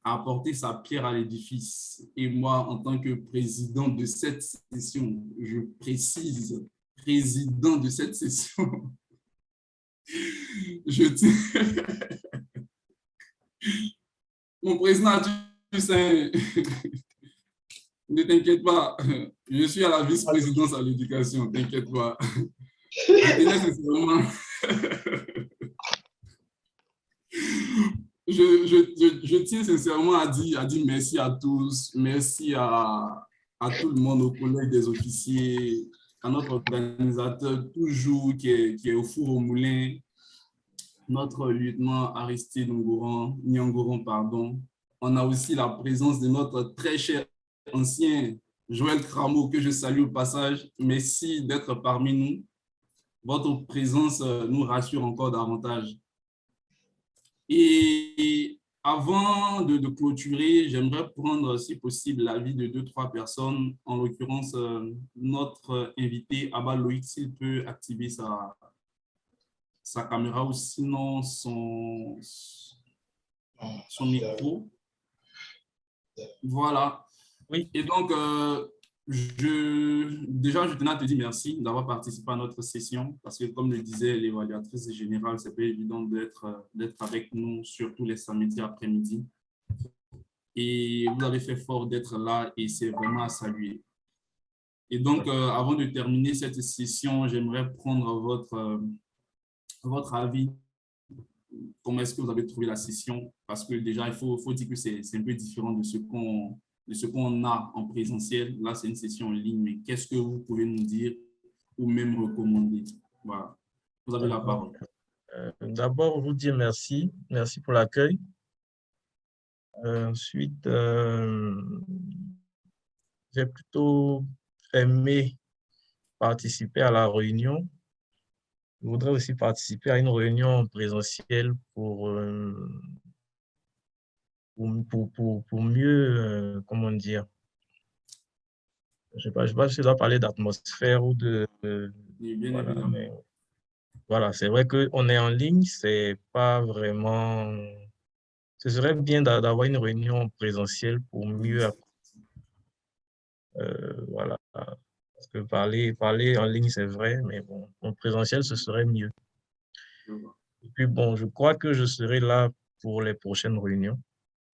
S4: a apporté sa pierre à l'édifice. Et moi, en tant que président de cette session, je précise, président de cette session, je tiens... Mon président, tu sais, ne t'inquiète pas, je suis à la vice-présidence à l'éducation, t'inquiète pas. Je tiens sincèrement à dire merci à tous, merci à tout le monde, au collège des officiers, à notre organisateur toujours qui est au four au moulin, notre lieutenant Aristide Nyangoron, pardon. On a aussi la présence de notre très cher ancien Joël Cramo, que je salue au passage. Merci d'être parmi nous. Votre présence nous rassure encore davantage. Et avant de clôturer, j'aimerais prendre, si possible, l'avis de 2-3 personnes, en l'occurrence notre invité, Abba Loïc, s'il peut activer sa caméra ou sinon son micro. Voilà.
S2: Oui.
S4: Et donc, déjà, je tenais à te dire merci d'avoir participé à notre session parce que, comme le disait l'évaluatrice générale, c'est pas évident d'être avec nous, surtout les samedis après-midi. Et vous avez fait fort d'être là et c'est vraiment à saluer. Et donc, avant de terminer cette session, j'aimerais prendre votre avis. Comment est-ce que vous avez trouvé la session? Parce que déjà, il faut dire que c'est un peu différent de ce qu'on a en présentiel. Là, c'est une session en ligne, mais qu'est-ce que vous pouvez nous dire ou même recommander? Voilà. Vous avez la parole.
S2: D'abord, vous dire merci. Merci pour l'accueil. Ensuite, j'ai plutôt aimé participer à la réunion. Je voudrais aussi participer à une réunion présentielle pour mieux, comment dire, je sais pas si je dois parler d'atmosphère ou de voilà, mais voilà, c'est vrai qu'on est en ligne, c'est pas vraiment, ce serait bien d'avoir une réunion présentielle pour mieux voilà, parce que parler en ligne, c'est vrai, mais bon, en présentiel, ce serait mieux. Et puis bon, je crois que je serai là pour les prochaines réunions.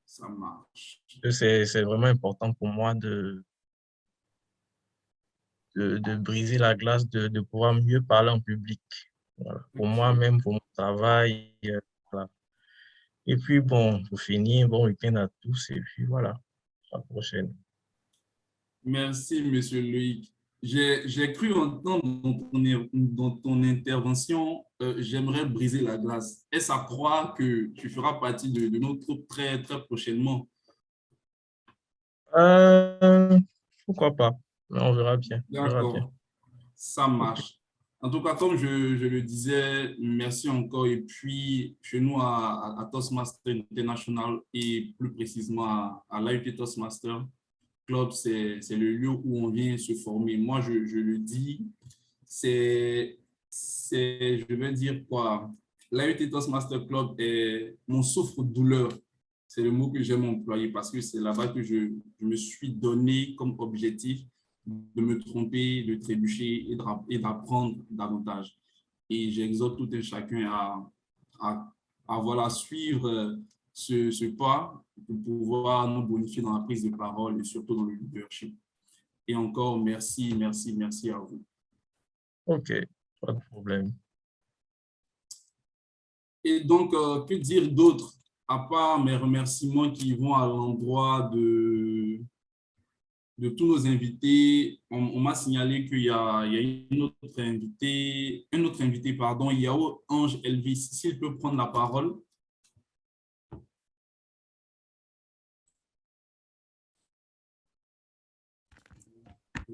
S4: Ça marche.
S2: C'est vraiment important pour moi de briser la glace, de pouvoir mieux parler en public. Voilà. Pour moi-même, pour mon travail. Voilà. Et puis bon, pour finir, bon week-end à tous. Et puis voilà, à la prochaine.
S4: Merci, Monsieur Loïc. J'ai cru entendre dans ton intervention, j'aimerais briser la glace. Est-ce à croire que tu feras partie de notre groupe très, très prochainement?
S2: Pourquoi pas? On verra bien.
S4: D'accord, ça marche. En tout cas, comme je le disais, merci encore. Et puis, chez nous à Toastmaster International et plus précisément à l'AUT Toastmaster Club, c'est le lieu où on vient se former. Moi, je le dis, je vais dire quoi? L'AUT Toastmaster Club est mon souffre-douleur. C'est le mot que j'aime employer parce que c'est là-bas que je me suis donné comme objectif de me tromper, de trébucher et d'apprendre davantage. Et j'exhorte tout un chacun à voilà, suivre ce pas pour pouvoir nous bonifier dans la prise de parole et surtout dans le leadership. Et encore, merci, merci, merci à vous.
S2: OK, pas de problème.
S4: Et donc, que dire d'autre, à part mes remerciements qui vont à l'endroit de tous nos invités. On m'a signalé qu'il y a un autre invité, pardon, Yao Ange Elvis, s'il peut prendre la parole.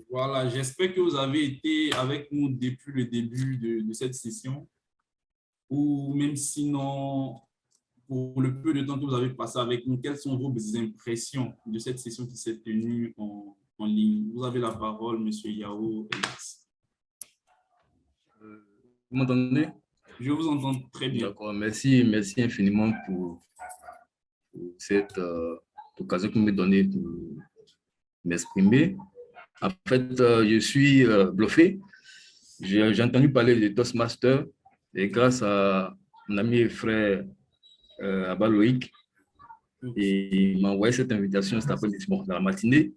S4: Voilà, j'espère que vous avez été avec nous depuis le début de cette session, ou même sinon, pour le peu de temps que vous avez passé avec nous, quelles sont vos impressions de cette session qui s'est tenue en ligne? Vous avez la parole, M. Yao Elvis.
S12: Vous m'entendez?
S4: Je vous entends très bien.
S12: D'accord, merci infiniment pour cette occasion que vous me donnez pour m'exprimer. En fait, je suis bluffé. J'ai entendu parler de Toastmaster et grâce à mon ami et frère Abba Loïc, et il m'a envoyé cette invitation cet après-midi, dans la matinée.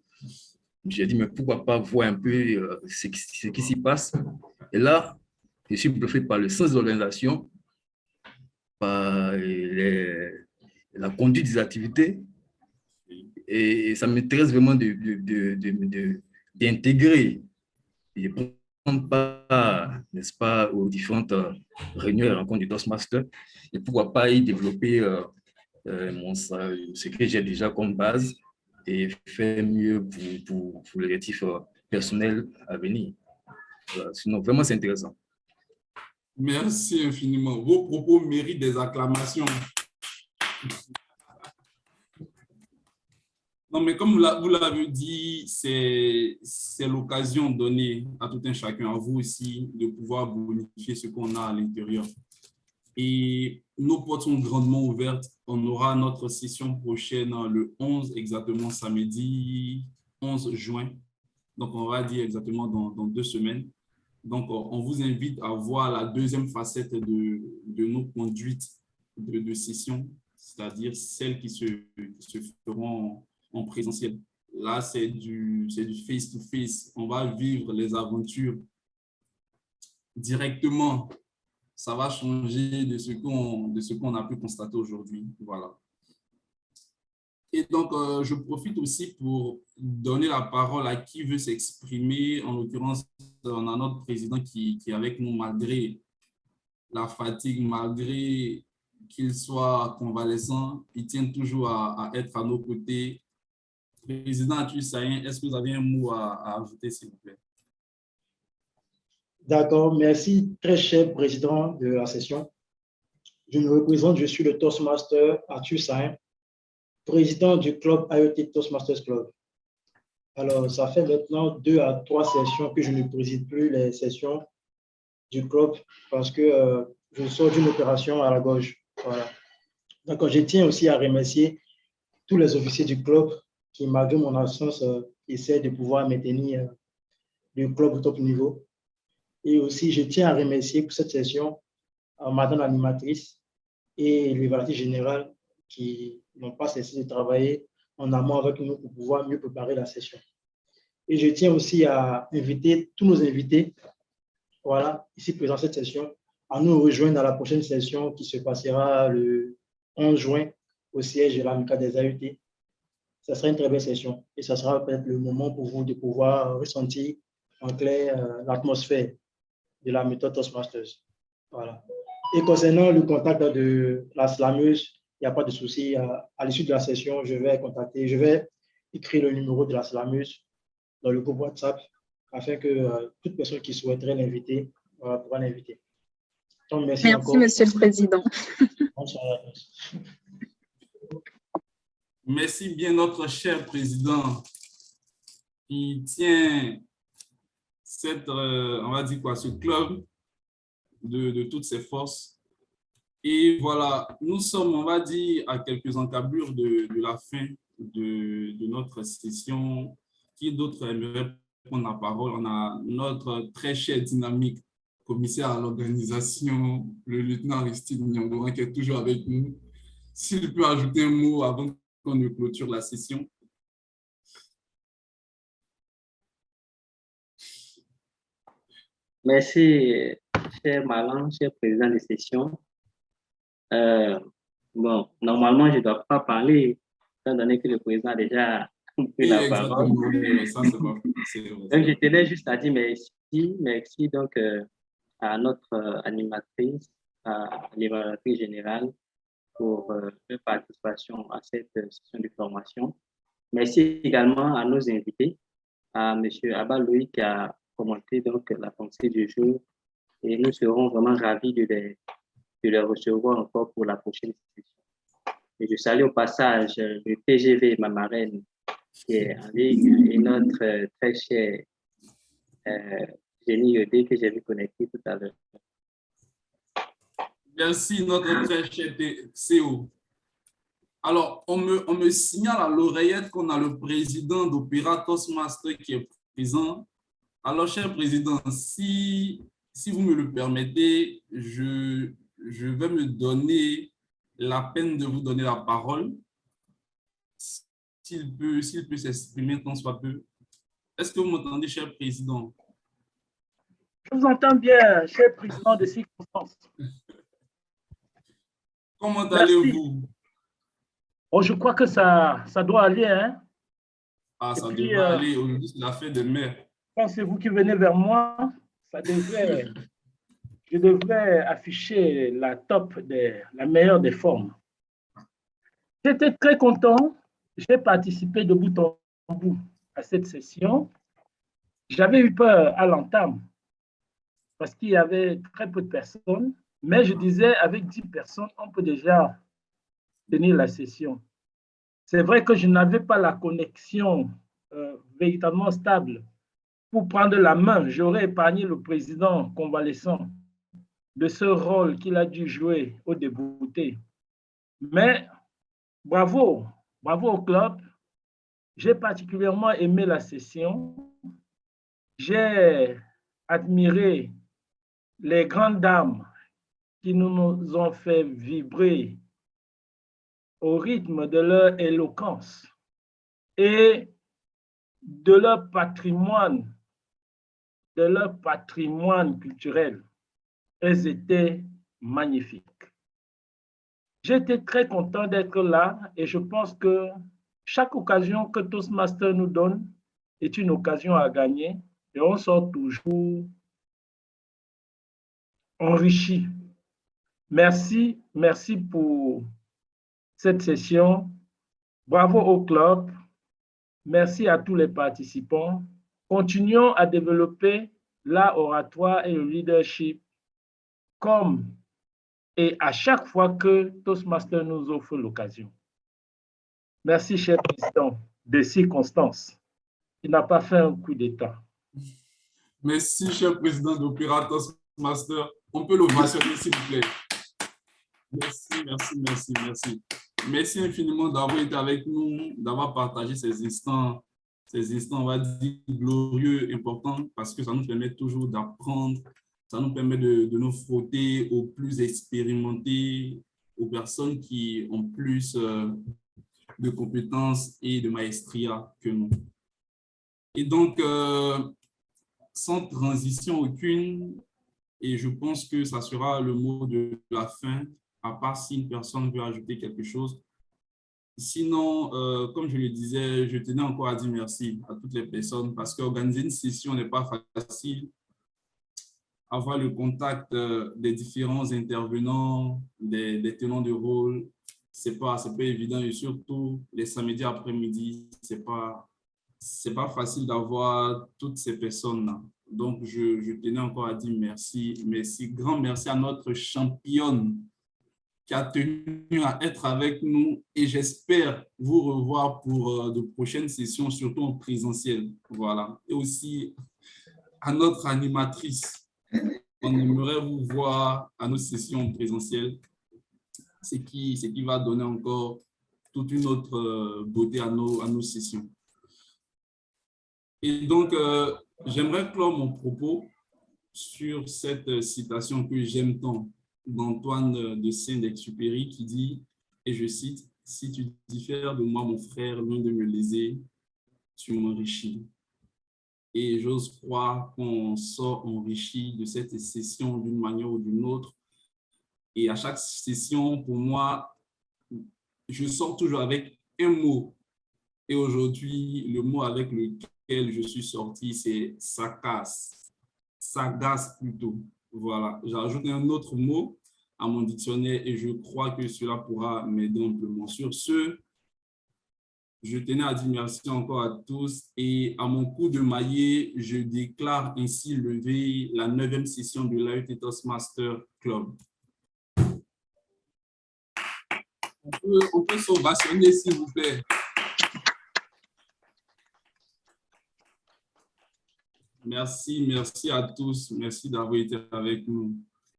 S12: J'ai dit, mais pourquoi pas voir un peu ce qui s'y passe. Et là, je suis bluffé par le sens de l'organisation, par la conduite des activités. Et ça m'intéresse vraiment d'intégrer et de prendre part, n'est-ce pas, aux différentes réunions et rencontres du Toastmaster. Et pourquoi pas y développer ce que j'ai déjà comme base et faire mieux pour les objectifs personnels à venir. Voilà. Sinon, vraiment, c'est intéressant.
S4: Merci infiniment. Vos propos méritent des acclamations. Non, mais comme vous l'avez dit, c'est l'occasion donnée à tout un chacun, à vous aussi, de pouvoir bonifier ce qu'on a à l'intérieur. Et nos portes sont grandement ouvertes. On aura notre session prochaine le 11, exactement samedi 11 juin. Donc, on va dire exactement dans 2 semaines. Donc, on vous invite à voir la deuxième facette de nos conduites de session, c'est-à-dire celles qui se feront en présentiel. Là, c'est du face-to-face. On va vivre les aventures directement. Ça va changer de ce qu'on a pu constater aujourd'hui. Voilà. Et donc, je profite aussi pour donner la parole à qui veut s'exprimer. En l'occurrence, on a notre président qui est avec nous malgré la fatigue, malgré qu'il soit convalescent. Il tient toujours à être à nos côtés. Président Atusaïen, est-ce que vous avez un mot à ajouter, s'il vous plaît?
S7: D'accord, merci, très cher président de la session. Je me représente, je suis le Toastmaster Atusaïen, président du club AET Toastmasters Club. Alors, ça fait maintenant 2 à 3 sessions que je ne préside plus les sessions du club parce que je sors d'une opération à la gorge. Voilà. Donc, je tiens aussi à remercier tous les officiers du club qui, malgré mon absence, essaient de pouvoir maintenir le club au top niveau. Et aussi, je tiens à remercier pour cette session madame l'animatrice et l'évaluatrice générale qui n'ont pas cessé de travailler en amont avec nous pour pouvoir mieux préparer la session. Et je tiens aussi à inviter tous nos invités, voilà, ici présents à cette session, à nous rejoindre dans la prochaine session qui se passera le 11 juin au siège de l'AMICA des AET. Ça sera une très belle session et ça sera peut-être le moment pour vous de pouvoir ressentir en clair l'atmosphère de la méthode Toastmasters. Voilà. Et concernant le contact de la slameuse, il n'y a pas de souci. À l'issue de la session, je vais écrire le numéro de la slameuse dans le groupe WhatsApp afin que toute personne qui souhaiterait l'inviter pourra l'inviter. Donc, merci encore.
S3: Monsieur le Président.
S7: Bonsoir à tous.
S4: Merci bien notre cher président qui tient on va dire quoi, ce club de toutes ses forces. Et voilà, nous sommes, on va dire, à quelques encablures de la fin de notre session. Qui d'autre aimerait prendre la parole? On a notre très cher dynamique commissaire à l'organisation, le lieutenant Aristide Nyangouran, qui est toujours avec nous. S'il peut ajouter un mot avant qu'on ne clôture la session.
S1: Merci, cher Malan, cher président de session. Bon, normalement, je ne dois pas parler, étant donné que le président a déjà pris la parole. Donc, je tenais juste à dire merci donc à notre animatrice, à l'évaluatrice générale pour leur participation à cette session de formation. Merci également à nos invités, à M. Abba Louis qui a commenté donc la pensée du jour et nous serons vraiment ravis de les recevoir encore pour la prochaine session. Et je salue au passage le TGV, ma marraine, qui est en ligne, et notre très cher Génie Yodé que j'ai vu connecter tout à l'heure.
S4: Merci, notre très cher CO. Alors, on me signale à l'oreillette qu'on a le président d'Opéra Toastmaster qui est présent. Alors, cher président, si vous me le permettez, je vais me donner la peine de vous donner la parole. S'il peut s'exprimer tant soit peu. Est-ce que vous m'entendez, cher président?
S13: Je vous entends bien, cher président de circonstances.
S4: Comment allez-vous?
S13: Oh, je crois que ça doit aller. Hein?
S4: Ah, ça devrait aller. Aujourd'hui, c'est la fin de mai.
S13: Quand c'est vous qui venez vers moi, je devrais afficher la meilleure des formes. J'étais très content. J'ai participé de bout en bout à cette session. J'avais eu peur à l'entame parce qu'il y avait très peu de personnes, mais je disais avec 10 personnes, on peut déjà tenir la session. C'est vrai que je n'avais pas la connexion véritablement stable pour prendre la main. J'aurais épargné le président convalescent de ce rôle qu'il a dû jouer au débouté. Mais bravo au club. J'ai particulièrement aimé la session. J'ai admiré les grandes dames qui nous ont fait vibrer au rythme de leur éloquence. Et de leur patrimoine culturel. Elles étaient magnifiques. J'étais très content d'être là et je pense que chaque occasion que Toastmasters nous donne est une occasion à gagner et on sort toujours enrichi. Merci pour cette session. Bravo au club. Merci à tous les participants. Continuons à développer l'art oratoire et le leadership comme et à chaque fois que Toastmasters nous offre l'occasion. Merci, cher président, de circonstances. Il n'a pas fait un coup d'État.
S4: Merci, cher président d'Opéra Toastmasters. On peut l'ovationner, s'il vous plaît. Merci. Merci infiniment d'avoir été avec nous, d'avoir partagé ces instants, on va dire, glorieux, importants, parce que ça nous permet toujours d'apprendre, ça nous permet de nous frotter aux plus expérimentés, aux personnes qui ont plus de compétences et de maestria que nous. Et donc, sans transition aucune, et je pense que ça sera le mot de la fin, à part si une personne veut ajouter quelque chose. Sinon, comme je le disais, je tenais encore à dire merci à toutes les personnes parce qu'organiser une session n'est pas facile. Avoir le contact des différents intervenants, des tenants de rôle, c'est pas évident et surtout les samedis après-midi, c'est pas facile d'avoir toutes ces personnes-là. Donc, je tenais encore à dire merci. Grand merci à notre championne qui a tenu à être avec nous et j'espère vous revoir pour de prochaines sessions, surtout en présentiel. Voilà. Et aussi à notre animatrice. On aimerait vous voir à nos sessions en présentiel, ce qui va donner encore toute une autre beauté à nos sessions. Et donc, j'aimerais clore mon propos sur cette citation que j'aime tant d'Antoine de Saint-Exupéry qui dit, et je cite, « Si tu diffères de moi, mon frère, loin de me léser, tu m'enrichis. » Et j'ose croire qu'on sort enrichi de cette session d'une manière ou d'une autre. Et à chaque session, pour moi, je sors toujours avec un mot. Et aujourd'hui, le mot avec lequel je suis sorti, c'est « sagace ». Sagace plutôt. Voilà, j'ajoute un autre mot à mon dictionnaire et je crois que cela pourra m'aider amplement. Sur ce, je tenais à dire merci encore à tous et à mon coup de maillet, je déclare ainsi lever la 9e session de l'AET Toastmasters Club. On peut s'ovationner, s'il vous plaît. Merci à tous. Merci d'avoir été avec nous.